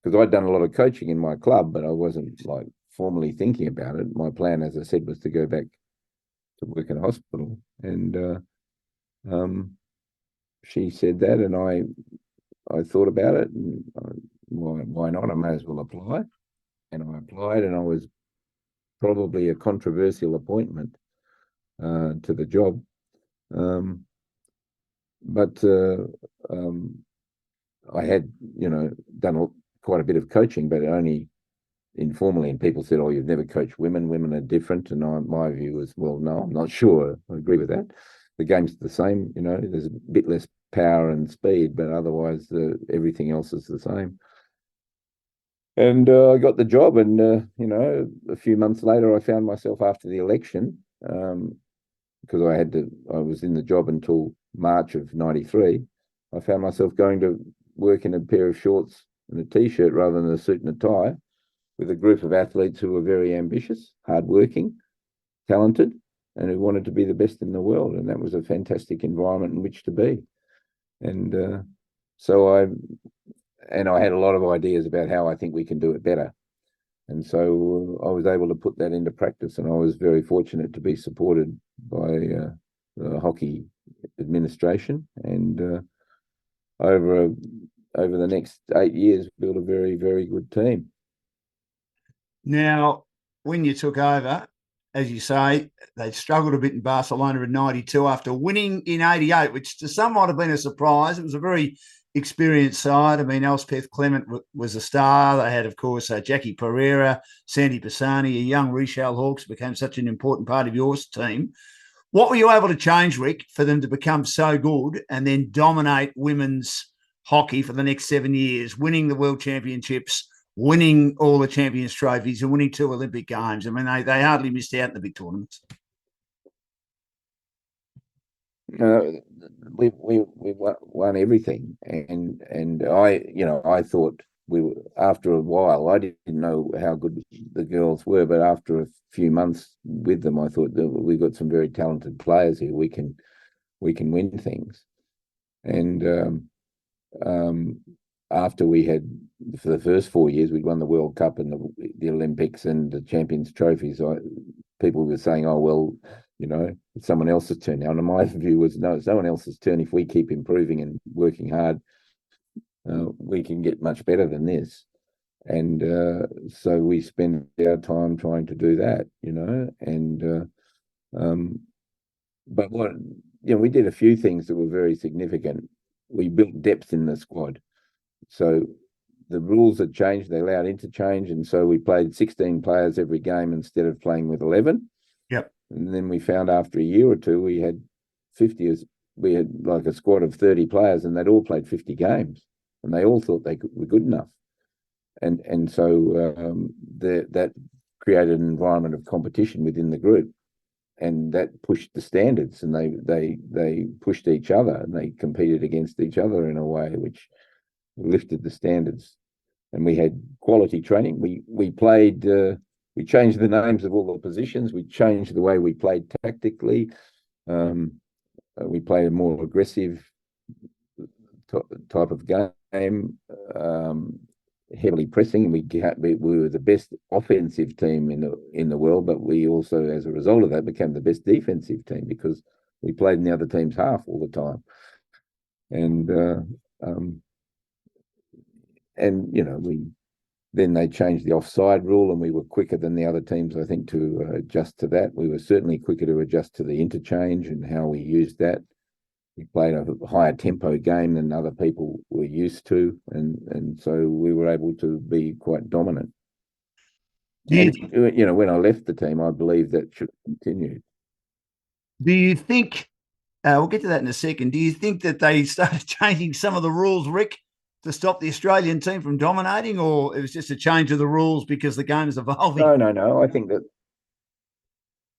Because I'd done a lot of coaching in my club, but I wasn't like formally thinking about it. My plan, as I said, was to go back to work in a hospital. And she said that, and I thought about it, and why not? I may as well apply. And I applied, and I was probably a controversial appointment to the job. But I had, done quite a bit of coaching, but only informally. And people said, "Oh, you've never coached women. Women are different." And my view was, well, no, I'm not sure. I agree with that. The game's the same, there's a bit less power and speed, but otherwise everything else is the same. And I got the job, and a few months later, I found myself after the election, because I was in the job until March of '93. I found myself going to work in a pair of shorts and a t-shirt rather than a suit and a tie, with a group of athletes who were very ambitious, hardworking, talented, and who wanted to be the best in the world. And that was a fantastic environment in which to be. And so I had a lot of ideas about how I think we can do it better. And so I was able to put that into practice, and I was very fortunate to be supported by the hockey administration. And over the next 8 years, built a very, very good team. Now, when you took over, as you say, they struggled a bit in Barcelona in '92 after winning in '88, which to some might have been a surprise. It was a very experienced side. I mean, Elspeth Clement was a star. They had, of course, Jackie Pereira, Sandy Pisani, a young Ric Charlesworth became such an important part of your team. What were you able to change, Ric, for them to become so good and then dominate women's hockey for the next 7 years, winning the World Championships, winning all the Champions trophies, and winning 2 Olympic games? I mean, they hardly missed out in the big tournaments. We won everything, and I thought after a while, I didn't know how good the girls were, but after a few months with them, I thought that we got some very talented players here. We can win things. And after we had, for the first 4 years, we'd won the World Cup and the Olympics and the Champions trophies. People were saying, "Oh, well, it's someone else's turn now." And my view was, no, it's no one else's turn. If we keep improving and working hard, we can get much better than this. And so we spend our time trying to do that, and but we did a few things that were very significant. We built depth in the squad. So the rules had changed. They allowed interchange, and so we played 16 players every game instead of playing with 11. Yep. And then we found after a year or two, we had like a squad of 30 players, and they'd all played 50 games, and they all thought they were good enough. And so that created an environment of competition within the group, and that pushed the standards, and they pushed each other, and they competed against each other in a way which lifted the standards. And we had quality training. We played. We changed the names of all the positions. We changed the way we played tactically. We played a more aggressive type of game, heavily pressing. We were the best offensive team in the world, but we also, as a result of that, became the best defensive team because we played in the other team's half all the time, and we then they changed the offside rule, and we were quicker than the other teams, I think, to adjust to that. We were certainly quicker to adjust to the interchange and how we used that. We played a higher tempo game than other people were used to, and so we were able to be quite dominant. And when I left the team, I believe that should continue. Do you think, we'll get to that in a second, do you think that they started changing some of the rules, Rick, to stop the Australian team from dominating, or it was just a change of the rules because the game is evolving? No. I think that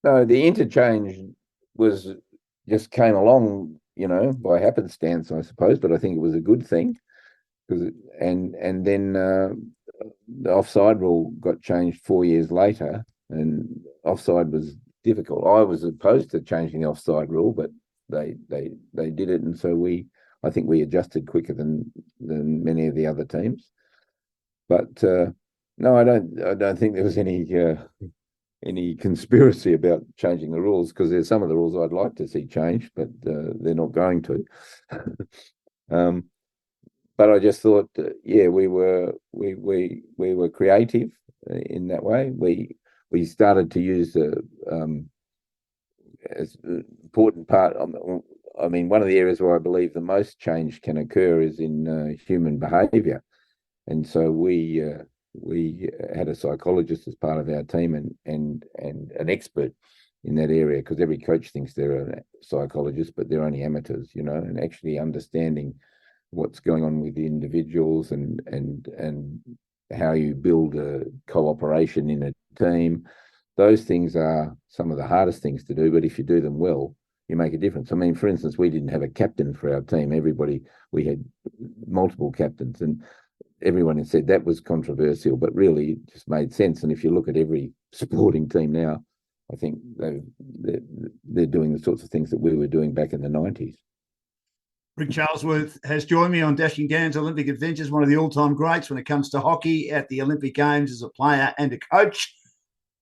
the interchange just came along, by happenstance, I suppose. But I think it was a good thing and then the offside rule got changed 4 years later, and offside was difficult. I was opposed to changing the offside rule, but they did it, and so I think we adjusted quicker than many of the other teams. But no, I don't think there was any conspiracy about changing the rules, because there's some of the rules I'd like to see changed, but they're not going to. But I just thought, we were creative in that way. We started to use as an important part. I mean, one of the areas where I believe the most change can occur is in human behaviour, and so we had a psychologist as part of our team and an expert in that area, because every coach thinks they're a psychologist, but they're only amateurs, and actually understanding what's going on with the individuals and how you build a cooperation in a team. Those things are some of the hardest things to do, but if you do them well, you make a difference. I mean, for instance, we didn't have a captain for our team. We had multiple captains, and everyone had said that was controversial, but really it just made sense. And if you look at every sporting team now, I think they're doing the sorts of things that we were doing back in the 90s. Ric Charlesworth has joined me on Dashing Dan's Olympic Adventures, one of the all-time greats when it comes to hockey at the Olympic Games as a player and a coach.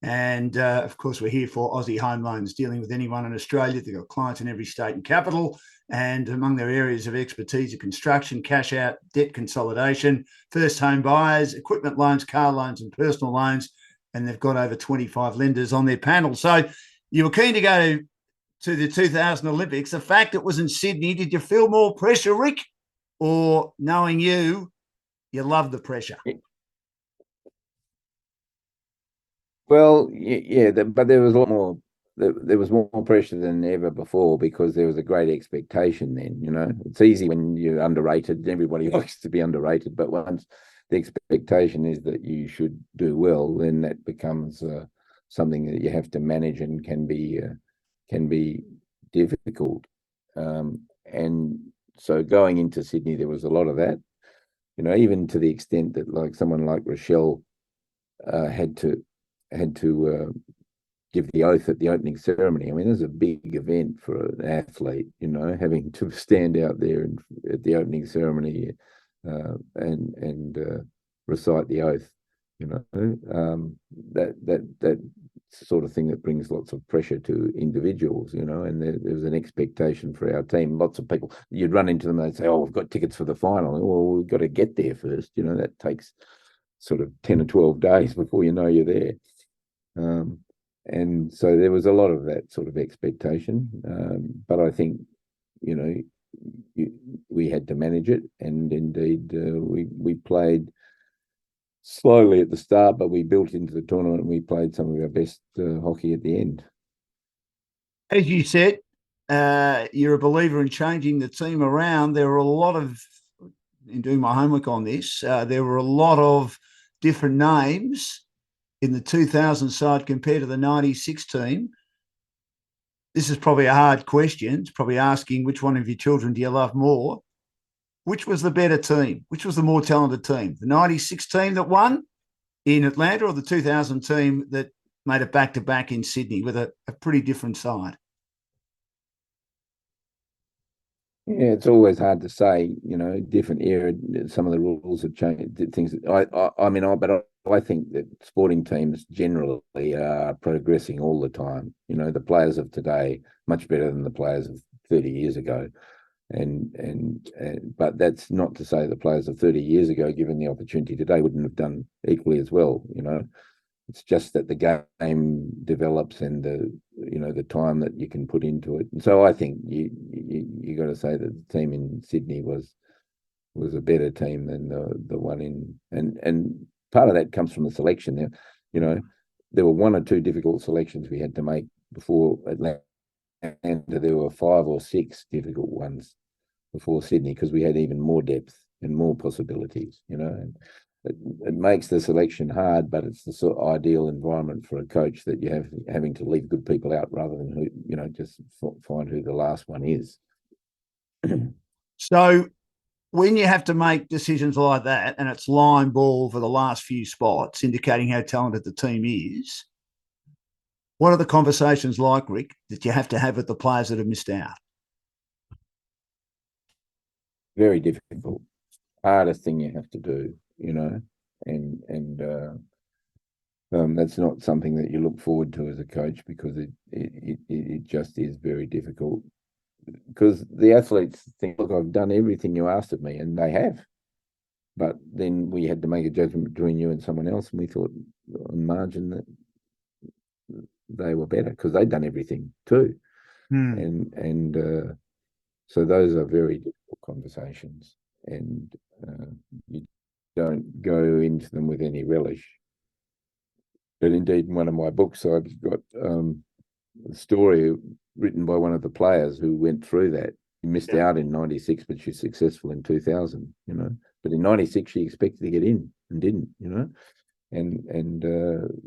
And, of course, we're here for Aussie Home Loans, dealing with anyone in Australia. They've got clients in every state and capital. And among their areas of expertise are construction, cash out, debt consolidation, first home buyers, equipment loans, car loans and personal loans. And they've got over 25 lenders on their panel. So you were keen to go to the 2000 Olympics. The fact it was in Sydney, did you feel more pressure, Rick? Or knowing you loved the pressure? Well, but there was a lot more. There was more pressure than ever before, because there was a great expectation then. It's easy when you're underrated. Everybody likes to be underrated, but once the expectation is that you should do well, then that becomes something that you have to manage, and can be difficult. And so going into Sydney, there was a lot of that. Even to the extent that someone like Rochelle had to give the oath at the opening ceremony. I mean, there's a big event for an athlete, having to stand out there at the opening ceremony and recite the oath. That sort of thing that brings lots of pressure to individuals, and there was an expectation for our team. Lots of people, you'd run into them and they'd say, "Oh, we've got tickets for the final." Well, we've got to get there first. That takes sort of 10 or 12 days before you know you're there. And so there was a lot of that sort of expectation. But I think, we had to manage it. And indeed, we played slowly at the start, but we built into the tournament, and we played some of our best hockey at the end. As you said, you're a believer in changing the team around. There were a lot of, in doing my homework on this, there were a lot of different names in the 2000 side compared to the 96 team. This is probably a hard question. It's probably asking, which one of your children do you love more? Which was the better team? Which was the more talented team? The 96 team that won in Atlanta, or the 2000 team that made it back-to-back in Sydney with a pretty different side? Yeah, it's always hard to say, different era, some of the rules have changed, things. I think that sporting teams generally are progressing all the time. The players of today much better than the players of 30 years ago. But that's not to say the players of 30 years ago, given the opportunity today, wouldn't have done equally as well. It's just that the game develops and the time that you can put into it. And so I think you got to say that the team in Sydney was a better team than the one and part of that comes from the selection. There were one or two difficult selections we had to make before Atlanta. There were 5 or 6 difficult ones before Sydney because we had even more depth and more possibilities. And it makes the selection hard, but it's the sort of ideal environment for a coach that you have having to leave good people out rather than just find who the last one is. So when you have to make decisions like that, and it's line ball for the last few spots, indicating how talented the team is, what are the conversations like, Rick, that you have to have with the players that have missed out? Very difficult, hardest thing you have to do, that's not something that you look forward to as a coach because it just is very difficult. Because the athletes think, look, I've done everything you asked of me, and they have. But then we had to make a judgment between you and someone else, and we thought on margin that they were better because they'd done everything too. So those are very difficult conversations, and you don't go into them with any relish. But indeed, in one of my books, I've got a story written by one of the players who went through that. She missed out in 96, but she's successful in 2000, But in 96, she expected to get in and didn't, And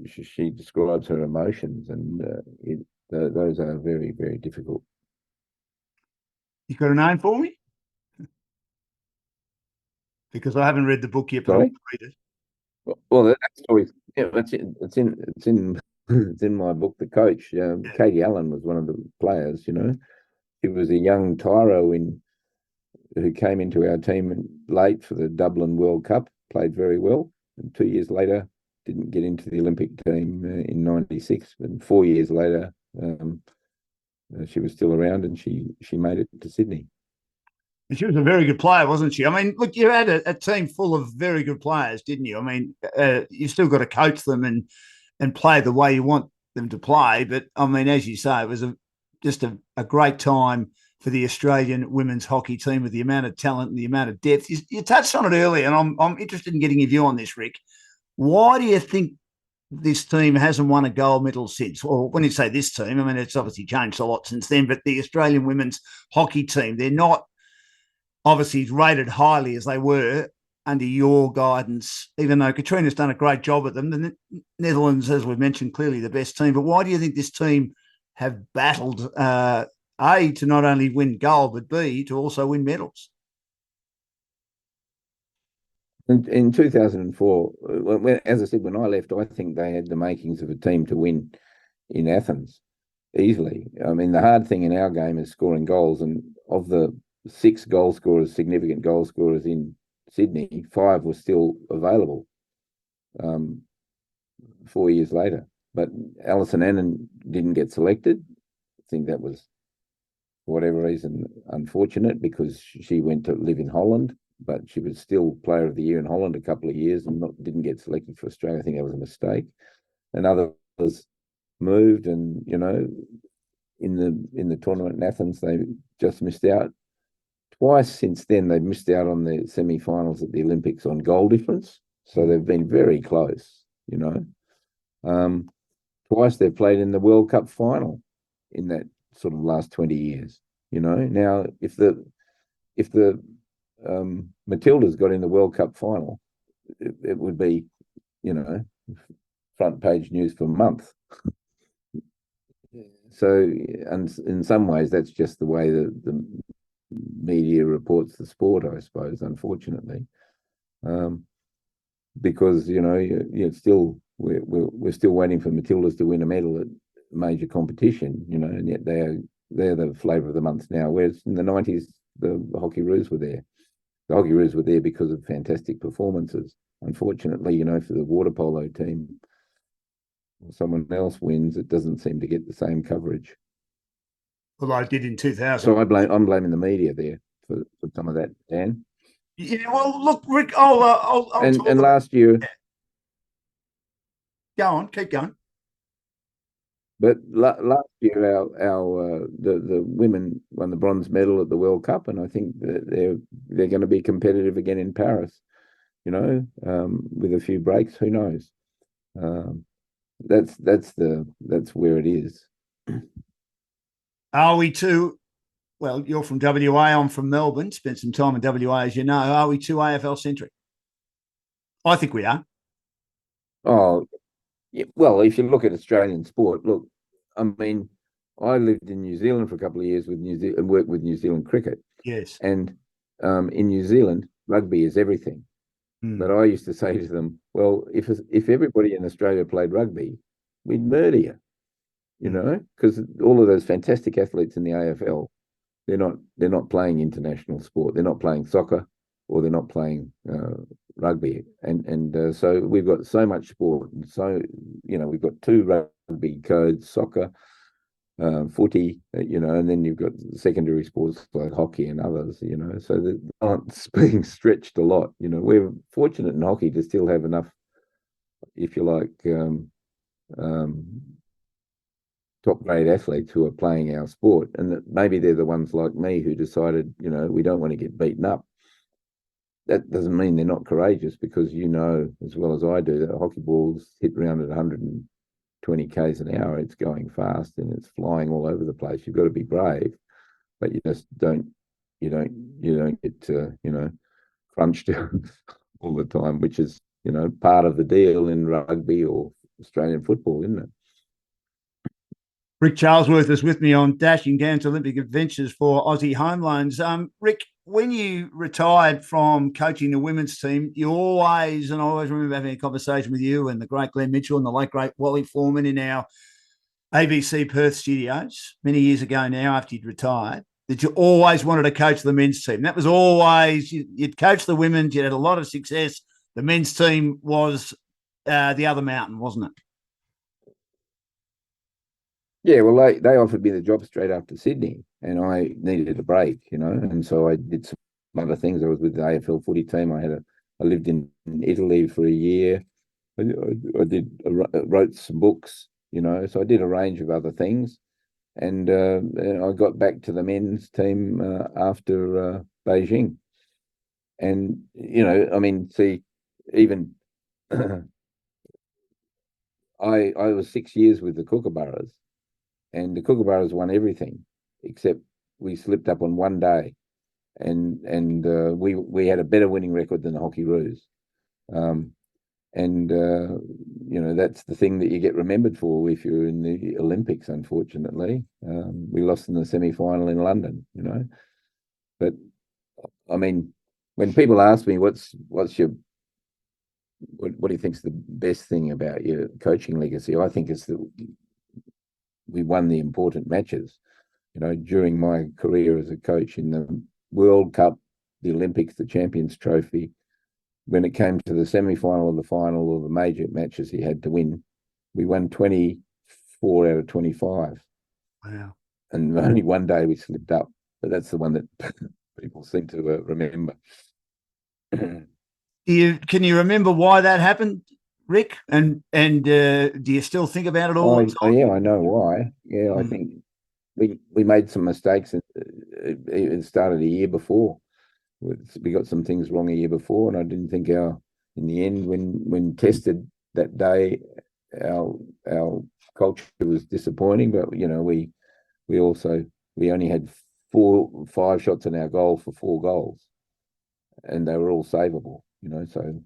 she describes her emotions, and those are very, very difficult. You got a name for me? Because I haven't read the book yet, but I'll read it. Well, that story, it's in it's in my book, The Coach. Katie Allen was one of the players. She was a young tyro who came into our team late for the Dublin World Cup, played very well, and 2 years later didn't get into the Olympic team in 96, and 4 years later she was still around, and she made it to Sydney. And she was a very good player, wasn't she? I mean, look, you had a team full of very good players, didn't you? I mean, you still got to coach them and play the way you want them to play. But, I mean, as you say, it was just a great time for the Australian women's hockey team with the amount of talent and the amount of depth. You touched on it earlier, and I'm interested in getting your view on this, Rick. Why do you think this team hasn't won a gold medal since? Or when you say this team, I mean, it's obviously changed a lot since then, but the Australian women's hockey team, they're not obviously rated highly as they were under your guidance, even though Katrina's done a great job at them. The Netherlands, as we've mentioned, clearly the best team. But why do you think this team have battled, A, to not only win gold, but B, to also win medals? In 2004, as I said, when I left, I think they had the makings of a team to win in Athens easily. I mean, the hard thing in our game is scoring goals, and of the 6 goal scorers, significant goal scorers in Sydney, 5 were still available 4 years later. But Alison Annan didn't get selected. I think that was, for whatever reason, unfortunate because she went to live in Holland, but she was still Player of the Year in Holland a couple of years and didn't get selected for Australia. I think that was a mistake. And others moved, and in the tournament in Athens, they just missed out. Twice since then, they've missed out on the semi-finals at the Olympics on goal difference. So they've been very close, Twice they've played in the World Cup final in that sort of last 20 years, Now, if the Matildas got in the World Cup final, it would be, front page news for a month. So, and in some ways, that's just the way the media reports the sport, I suppose, unfortunately, because we're still waiting for Matildas to win a medal at major competition, and yet they're the flavour of the month now. Whereas in the 90s, the Hockeyroos were there. The Hockeyroos were there because of fantastic performances. Unfortunately, for the water polo team, someone else wins, it doesn't seem to get the same coverage. Well, I did in 2000. So I'm blaming the media there for some of that, Dan. Yeah, well, look, Rick, I'll and last year. Yeah. Go on, keep going. But last year, our the women won the bronze medal at the World Cup, and I think that they're going to be competitive again in Paris. With a few breaks, who knows? That's where it is. Are we too? Well, you're from WA. I'm from Melbourne. Spent some time in WA, as you know. Are we too AFL centric? I think we are. Oh, yeah, well, if you look at Australian sport, look, I mean, I lived in New Zealand for a couple of years with New Zealand and worked with New Zealand cricket. Yes. And in New Zealand, rugby is everything. But I used to say to them, well, if everybody in Australia played rugby, we'd murder you, because all of those fantastic athletes in the AFL, they're not playing international sport. They're not playing soccer, or they're not playing rugby. And so we've got so much sport. And so, we've got 2 rugby codes, soccer, footy, and then you've got secondary sports like hockey and others, so that aren't being stretched a lot. We're fortunate in hockey to still have enough, if you like, top grade athletes who are playing our sport, and that maybe they're the ones like me who decided, we don't want to get beaten up. That doesn't mean they're not courageous, because as well as I do that hockey balls hit around at 120 k's an hour. It's going fast and it's flying all over the place. You've got to be brave, but you just don't get crunched all the time, which is part of the deal in rugby or Australian football, isn't it? Ric Charlesworth is with me on Dashing Down's Olympic Adventures for Aussie Home Loans. Rick, when you retired from coaching the women's team, I always remember having a conversation with you and the great Glenn Mitchell and the late great Wally Foreman in our ABC Perth studios many years ago now, after you'd retired, that you always wanted to coach the men's team. That was always, you'd coach the women's, you'd had a lot of success. The men's team was the other mountain, wasn't it? Yeah, well, they offered me the job straight after Sydney, and I needed a break, and so I did some other things. I was with the AFL footy team. I lived in Italy for a year. I wrote some books, so I did a range of other things, and I got back to the men's team after Beijing, and even I was 6 years with the Kookaburras. And the Kookaburras won everything, except we slipped up on one day, and we had a better winning record than the Hockeyroos, that's the thing that you get remembered for if you're in the Olympics. Unfortunately, we lost in the semi-final in London, But I mean, when people ask me what do you think's the best thing about your coaching legacy, I think it's that we won the important matches, during my career as a coach, in the World Cup, the Olympics, the Champions Trophy. When it came to the semi-final or the final or the major matches he had to win, we won 24 out of 25. Wow. And only one day we slipped up, but that's the one that people seem to remember. Can you remember why that happened, Rick? And do you still think about it all the time? Yeah, I know why. Yeah, I think we made some mistakes. It started a year before. We got some things wrong a year before, and I didn't think in the end, when tested that day, our culture was disappointing. But we only had 5 shots on our goal for 4 goals, and they were all savable. So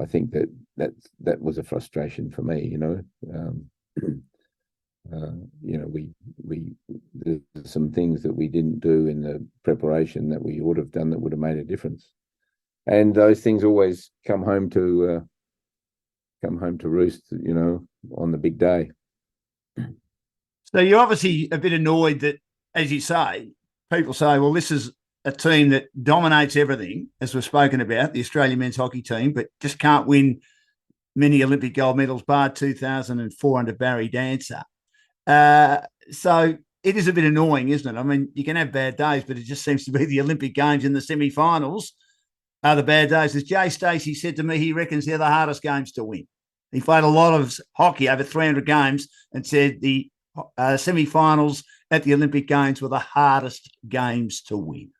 I think that was a frustration for me. There's some things that we didn't do in the preparation that we would have done that would have made a difference, and those things always come home to roost, on the big day. So you're obviously a bit annoyed that, as you say, people say, well, this is a team that dominates everything, as we've spoken about, the Australian men's hockey team, but just can't win many Olympic gold medals, bar 2004 under Barry Dancer. So it is a bit annoying, isn't it? I mean, you can have bad days, but it just seems to be the Olympic Games in the semi-finals are the bad days. As Jay Stacey said to me, he reckons they're the hardest games to win. He played a lot of hockey, over 300 games, and said the semi-finals at the Olympic Games were the hardest games to win.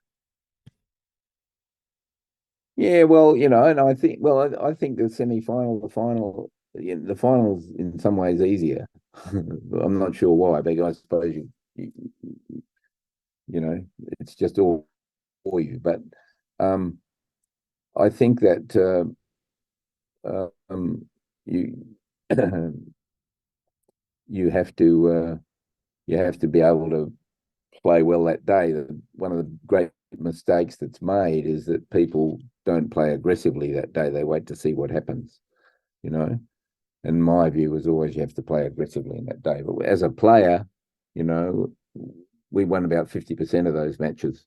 Yeah, well, and I think, I think the semi-final, the final's in some ways easier. I'm not sure why, but I suppose it's just all for you. But I think that you have to be able to play well that day. One of the great mistakes that's made is that people don't play aggressively that day. They wait to see what happens, And my view was always you have to play aggressively in that day. But as a player, we won about 50% of those matches.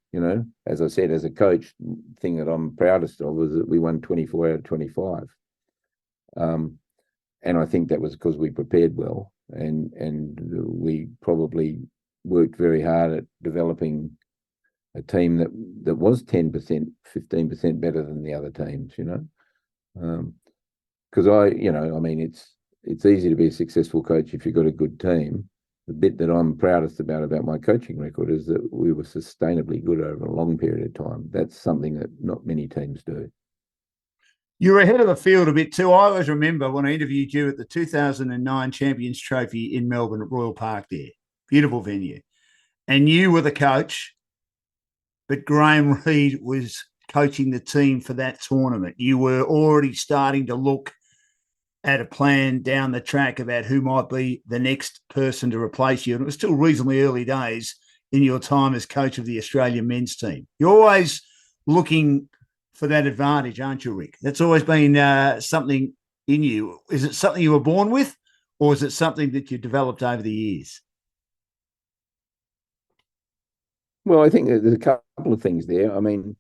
As I said, as a coach, the thing that I'm proudest of was that we won 24 out of 25. And I think that was because we prepared well and we probably worked very hard at developing a team that was 10%, 15% better than the other teams, because it's easy to be a successful coach if you've got a good team. The bit that I'm proudest about my coaching record is that we were sustainably good over a long period of time. That's something that not many teams do. You're ahead of the field a bit too. I always remember when I interviewed you at the 2009 Champions Trophy in Melbourne at Royal Park there. Beautiful venue. And you were the coach, but Graham Reid was coaching the team for that tournament. You were already starting to look at a plan down the track about who might be the next person to replace you. And it was still reasonably early days in your time as coach of the Australian men's team. You're always looking for that advantage, aren't you, Rick? That's always been something in you. Is it something you were born with, or is it something that you developed over the years? Well, I think there's a couple of things there. I mean,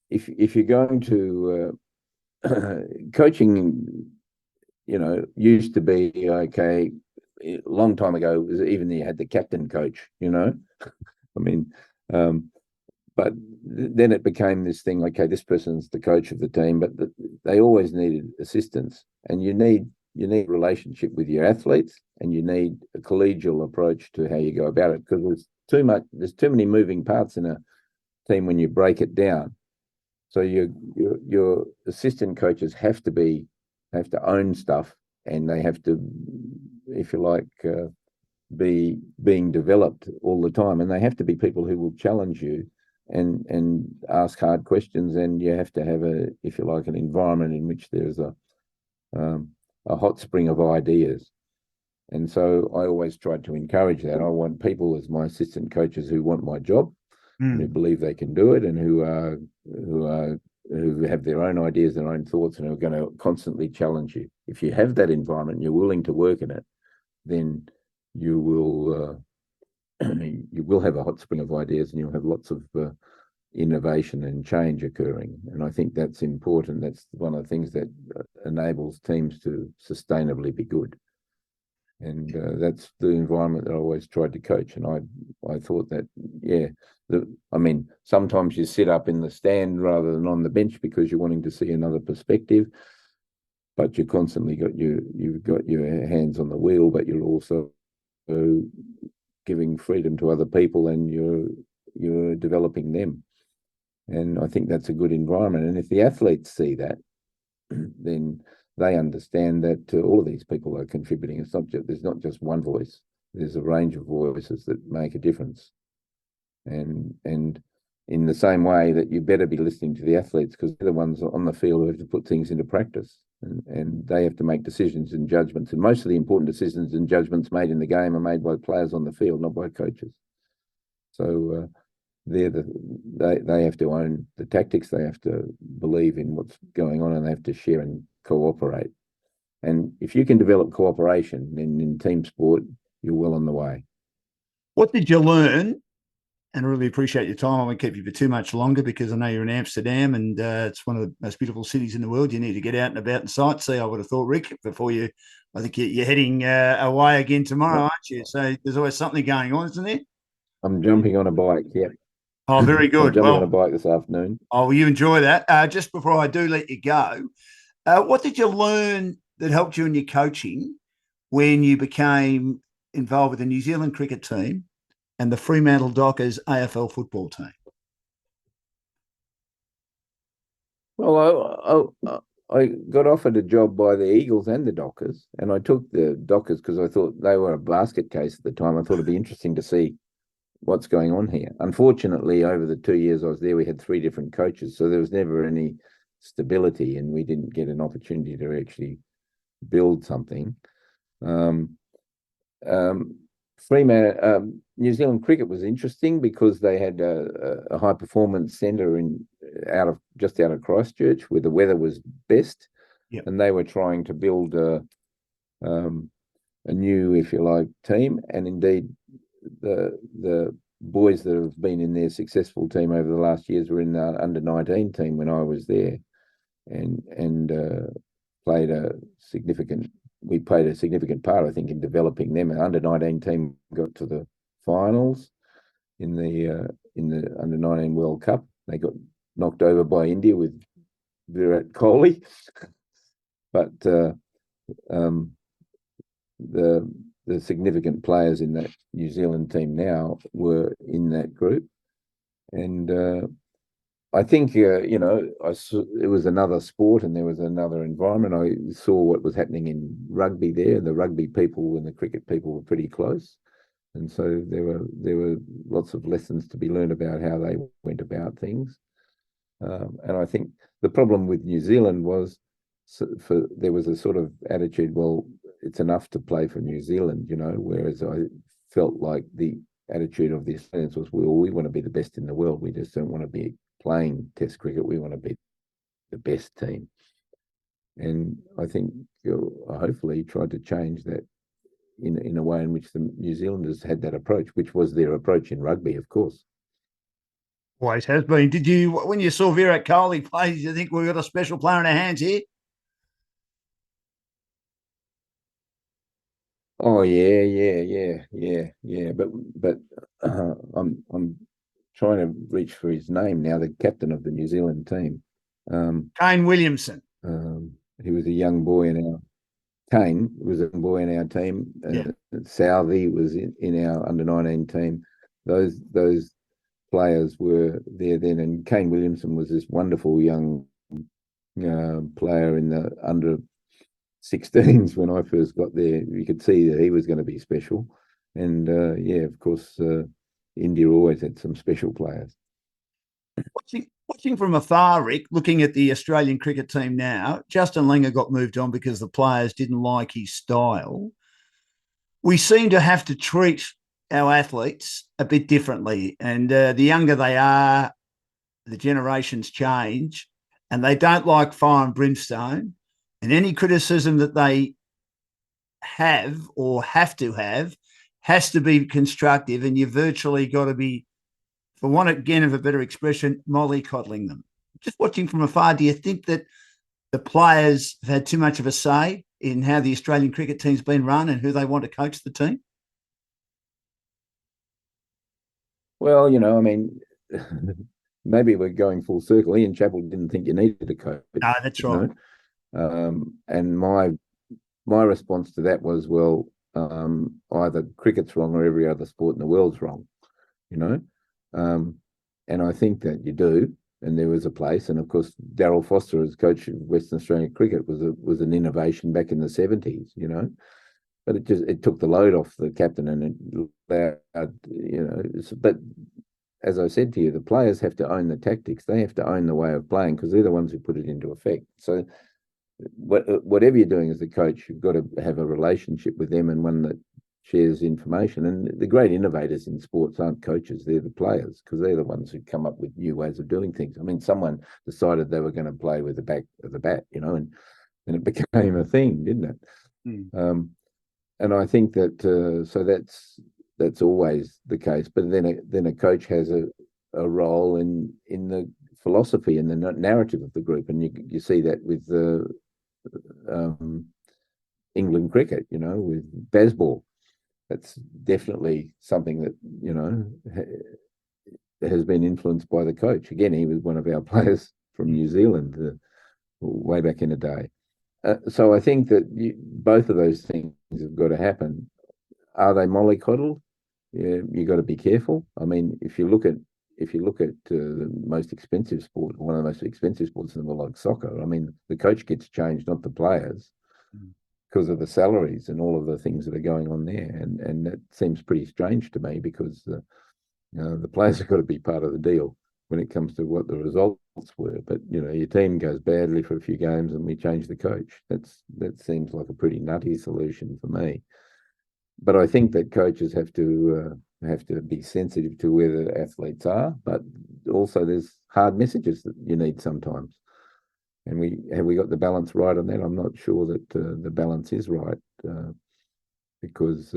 if you're going to coaching, used to be okay. A long time ago, it was even you had the captain coach. I mean, but then it became this thing. Okay, this person's the coach of the team, but they always needed assistance, and you need a relationship with your athletes, and you need a collegial approach to how you go about it, because there's too many moving parts in a team when you break it down. So your assistant coaches have to own stuff, and they have to, if you like, be being developed all the time, and they have to be people who will challenge you and ask hard questions, and you have to have if you like, an environment in which there's a hot spring of ideas. And so I always tried to encourage that. I want people as my assistant coaches who want my job, and who believe they can do it, and who have their own ideas, their own thoughts, and are going to constantly challenge you. If you have that environment and you're willing to work in it, then you will have a hot spring of ideas, and you'll have lots of innovation and change occurring. And I think that's important. That's one of the things that enables teams to sustainably be good. And that's the environment that I always tried to coach. And I thought that, sometimes you sit up in the stand rather than on the bench because you're wanting to see another perspective, but you constantly you've got your hands on the wheel, but you're also giving freedom to other people, and you're developing them. And I think that's a good environment. And if the athletes see that, then they understand that all of these people are contributing. There's not just one voice. There's a range of voices that make a difference. And in the same way that you better be listening to the athletes, because they're the ones on the field who have to put things into practice, and they have to make decisions and judgments. And most of the important decisions and judgments made in the game are made by players on the field, not by coaches. So they have to own the tactics. They have to believe in what's going on, and they have to share and cooperate. And if you can develop cooperation, then in team sport, you're well on the way. What did you learn and I really appreciate your time. I won't keep you for too much longer because I know you're in Amsterdam, and it's one of the most beautiful cities in the world. You need to get out and about and sightsee, I would have thought, Rick, before you. I think you're heading away again tomorrow, aren't you? So there's always something going on, isn't there? I'm jumping on a bike. Yeah. Oh, very I'm good. jumping on a Well, bike this afternoon. oh, you enjoy that. Just before I do let you go, what did you learn that helped you in your coaching when you became involved with the New Zealand cricket team and the Fremantle Dockers AFL football team? Well, I got offered a job by the Eagles and the Dockers, and I took the Dockers because I thought they were a basket case at the time. I thought it'd be interesting to see what's going on here. Unfortunately, over the 2 years I was there, we had 3 different coaches, so there was never any stability, and we didn't get an opportunity to actually build something. New Zealand cricket was interesting because they had a high performance centre just out of Christchurch, where the weather was best, and they were trying to build a new, if you like, team. And indeed, the boys that have been in their successful team over the last years were in the under-19 team when I was there, and we played a significant part, I think, in developing them. An under-19 team got to the finals in the under-19 World Cup. They got knocked over by India with Virat Kohli, but the significant players in that New Zealand team now were in that group, and I think it was another sport and there was another environment. I saw what was happening in rugby there. The rugby people and the cricket people were pretty close, and so there were lots of lessons to be learned about how they went about things. And I think the problem with New Zealand was there was a sort of attitude, well, it's enough to play for New Zealand, whereas I felt like the attitude of the Australians was, well, we want to be the best in the world. We just don't want to be playing Test cricket. We want to be the best team. And I think I hopefully tried to change that in a way in which the New Zealanders had that approach, which was their approach in rugby, of course. Always has been. Did you, when you saw Virat Kohli play, did you think we've got a special player in our hands here? Oh yeah. But I'm trying to reach for his name now. The captain of the New Zealand team, Kane Williamson. He was a young boy Kane was a boy in our team. Southey was in our under-19 team. Those players were there then, and Kane Williamson was this wonderful young player in the under-16s when I first got there. You could see that he was going to be special, and of course, India always had some special players. Watching from afar, Rick, looking at the Australian cricket team now, Justin Langer got moved on because the players didn't like his style. We seem to have to treat our athletes a bit differently. And the younger they are, the generations change, and they don't like fire and brimstone. And any criticism that they have or have to have has to be constructive, and you've virtually got to be, for want again of a better expression, mollycoddling them. Just watching from afar, do you think that the players have had too much of a say in how the Australian cricket team's been run and who they want to coach the team? Well, I mean, maybe we're going full circle. Ian Chappell didn't think you needed a coach. No, that's right. And my response to that was, well, either cricket's wrong or every other sport in the world's wrong, and I think that you do, and there was a place. And of course, Darryl Foster as coach of Western Australian cricket was an innovation back in the 70s, but it took the load off the captain, and it allowed, but as I said to you, the players have to own the tactics. They have to own the way of playing because they're the ones who put it into effect. So whatever you're doing as the coach, you've got to have a relationship with them, and one that shares information. And the great innovators in sports aren't coaches, they're the players, because they're the ones who come up with new ways of doing things. I mean, someone decided they were going to play with the back of the bat, and it became a thing, didn't it? And I think that so that's always the case. But then a coach has a role in the philosophy and the narrative of the group, and you see that with the England cricket, with baseball. That's definitely something that has been influenced by the coach. Again, he was one of our players from New Zealand way back in the day. So I think that both of those things have got to happen. Are they mollycoddled? Yeah, you got to be careful. I mean, if you look at the most expensive sport, one of the most expensive sports in the world, like soccer, I mean, the coach gets changed, not the players, because of the salaries and all of the things that are going on there. And that seems pretty strange to me, because the players have got to be part of the deal when it comes to what the results were. But your team goes badly for a few games and we change the coach. That seems like a pretty nutty solution for me. But I think that coaches have to be sensitive to where the athletes are, but also there's hard messages that you need sometimes. And we got the balance right on that? I'm not sure that the balance is right, because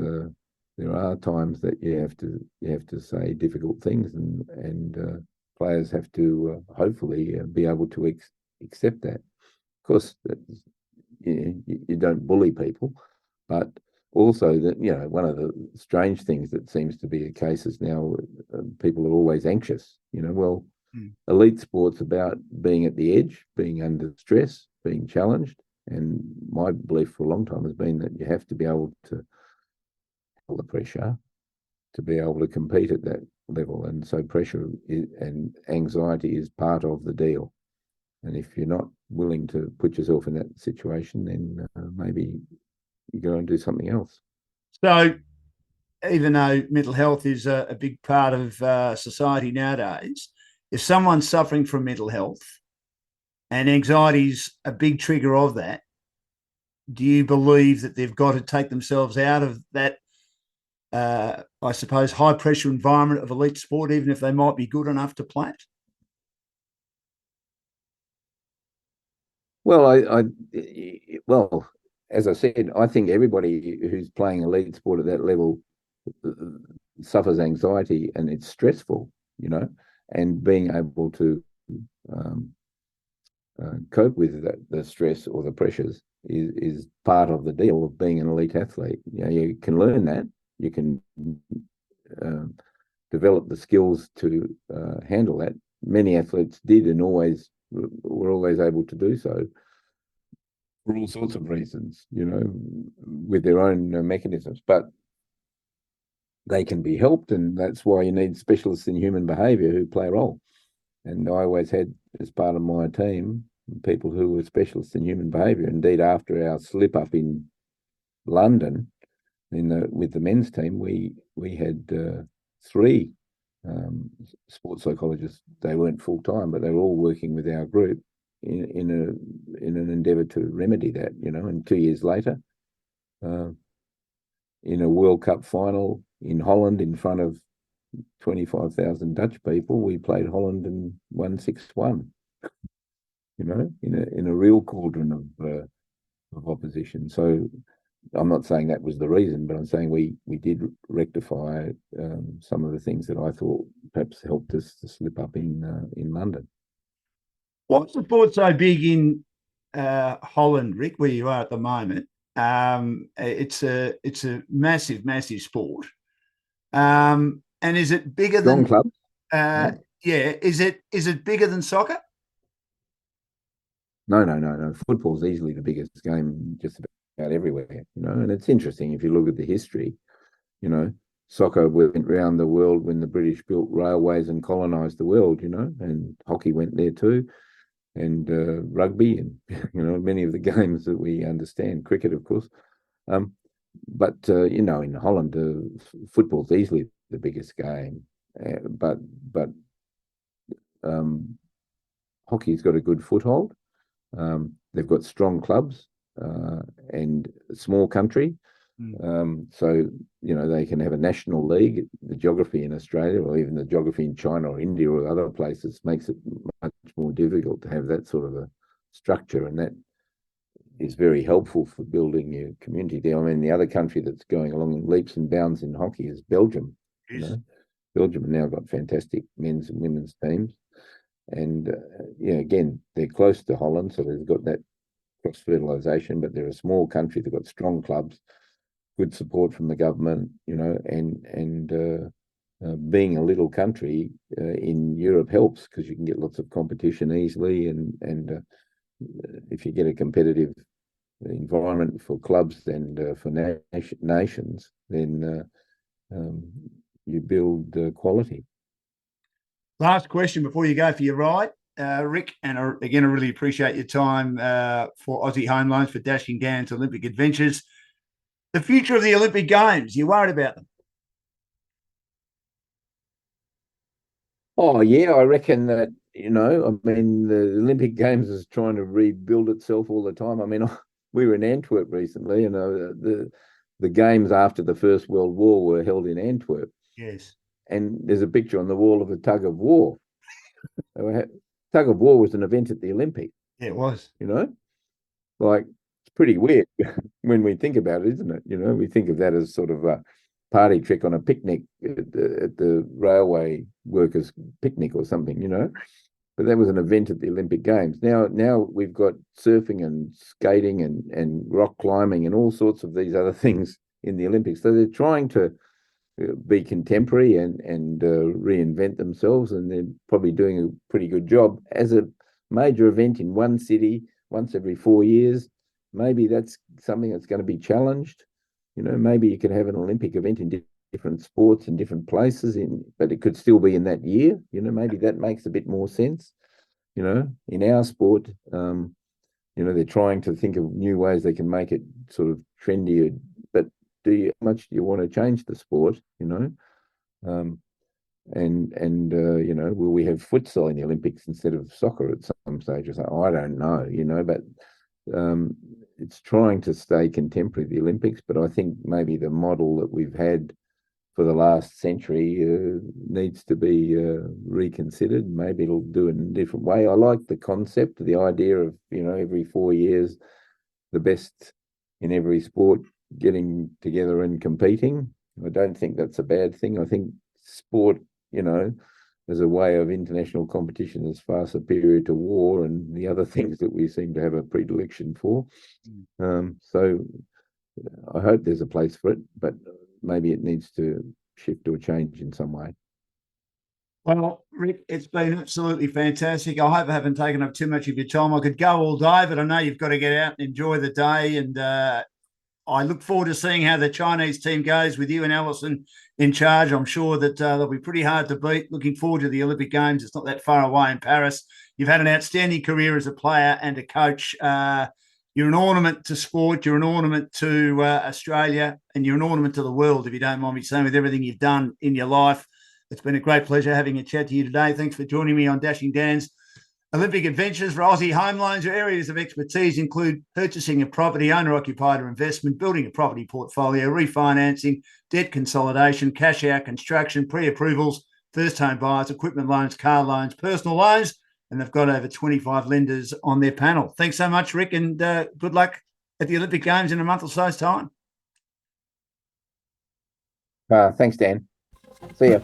there are times that you have to say difficult things, and players have to hopefully be able to accept that. Of course, you don't bully people, but also that one of the strange things that seems to be the case is now people are always anxious. Elite sport's about being at the edge, being under stress, being challenged, and my belief for a long time has been that you have to be able to handle the pressure to be able to compete at that level. And so pressure and anxiety is part of the deal. And if you're not willing to put yourself in that situation, then maybe you go and do something else. So even though mental health is a big part of society nowadays, if someone's suffering from mental health and anxiety is a big trigger of that, do you believe that they've got to take themselves out of that, I suppose, high pressure environment of elite sport, even if they might be good enough to play it? Well, well, as I said, I think everybody who's playing elite sport at that level suffers anxiety, and it's stressful, and being able to cope with the stress or the pressures is part of the deal of being an elite athlete. You can learn that. You can develop the skills to handle that. Many athletes did, and were always able to do so for all sorts of reasons, with their own mechanisms. But they can be helped, and that's why you need specialists in human behaviour who play a role. And I always had, as part of my team, people who were specialists in human behaviour. Indeed, after our slip up in London, with the men's team, we had 3 sports psychologists. They weren't full time, but they were all working with our group in an endeavour to remedy that. And 2 years later, in a World Cup final in Holland in front of 25,000 Dutch people, we played Holland and won 6-1. In a real cauldron of opposition. So I'm not saying that was the reason, but I'm saying we did rectify some of the things that I thought perhaps helped us to slip up in London. What's the sport so big in Holland, Rick, where you are at the moment? It's a massive, massive sport. And is it bigger Strong than club? Yeah. Is it bigger than soccer? No. Football's easily the biggest game just about everywhere, and it's interesting if you look at the history. Soccer went around the world when the British built railways and colonised the world, and hockey went there too, and rugby, and many of the games that we understand, cricket, of course. But in Holland, football's easily the biggest game, but hockey's got a good foothold. They've got strong clubs and a small country. So, they can have a national league. The geography in Australia, or even the geography in China or India or other places, makes it much more difficult to have that sort of a structure. And that is very helpful for building your community there. I mean, the other country that's going along in leaps and bounds in hockey is Belgium. You know, Belgium have now got fantastic men's and women's teams, and again, they're close to Holland, so they've got that cross fertilization. But they're a small country; they've got strong clubs, good support from the government. Being a little country in Europe helps because you can get lots of competition easily, and if you get a competitive environment for clubs and for nations, then you build quality. Last question before you go for your ride, Ric, and again, I really appreciate your time for Aussie Home Loans, for Dashing Dan's Olympic Adventures. The future of the Olympic Games, you worried about them? Oh, yeah, I reckon that, I mean, the Olympic Games is trying to rebuild itself all the time. I mean, we were in Antwerp recently, and the games after the First World War were held in Antwerp. Yes. And there's a picture on the wall of a tug of war. Tug of war was an event at the Olympics. Yeah, it was. Like, it's pretty weird when we think about it, isn't it? We think of that as sort of a party trick on a picnic at the railway workers' picnic or something, But that was an event at the Olympic Games. Now we've got surfing and skating and rock climbing and all sorts of these other things in the Olympics. So they're trying to be contemporary and reinvent themselves, and they're probably doing a pretty good job. As a major event in one city once every 4 years, maybe that's something that's going to be challenged. Maybe you could have an Olympic event in different sports in different places, but it could still be in that year. Maybe that makes a bit more sense. In our sport, they're trying to think of new ways they can make it sort of trendier. But how much do you want to change the sport? Will we have futsal in the Olympics instead of soccer at some stage? I don't know. But it's trying to stay contemporary, the Olympics, but I think maybe the model that we've had for the last century needs to be reconsidered. Maybe it'll do it in a different way. I like the concept, the idea of, every 4 years, the best in every sport getting together and competing. I don't think that's a bad thing. I think sport, as a way of international competition is far superior to war and the other things that we seem to have a predilection for. So I hope there's a place for it, but maybe it needs to shift or change in some way. Well, Ric, it's been absolutely fantastic. I hope I haven't taken up too much of your time. I could go all day, but I know you've got to get out and enjoy the day. And I look forward to seeing how the Chinese team goes with you and Alison in charge. I'm sure that they'll be pretty hard to beat. Looking forward to the Olympic Games. It's not that far away in Paris. You've had an outstanding career as a player and a coach. You're an ornament to sport. You're an ornament to Australia, and you're an ornament to the world, if you don't mind me saying, with everything you've done in your life. It's been a great pleasure having a chat to you today. Thanks for joining me on Dashing Dan's Olympic Adventures for Aussie Home Loans. Your areas of expertise include purchasing a property, owner-occupied or investment, building a property portfolio, refinancing, debt consolidation, cash out, construction, pre-approvals, first home buyers, equipment loans, car loans, personal loans, and they've got over 25 lenders on their panel. Thanks so much, Ric, and good luck at the Olympic Games in a month or so's time. Thanks, Dan. See ya.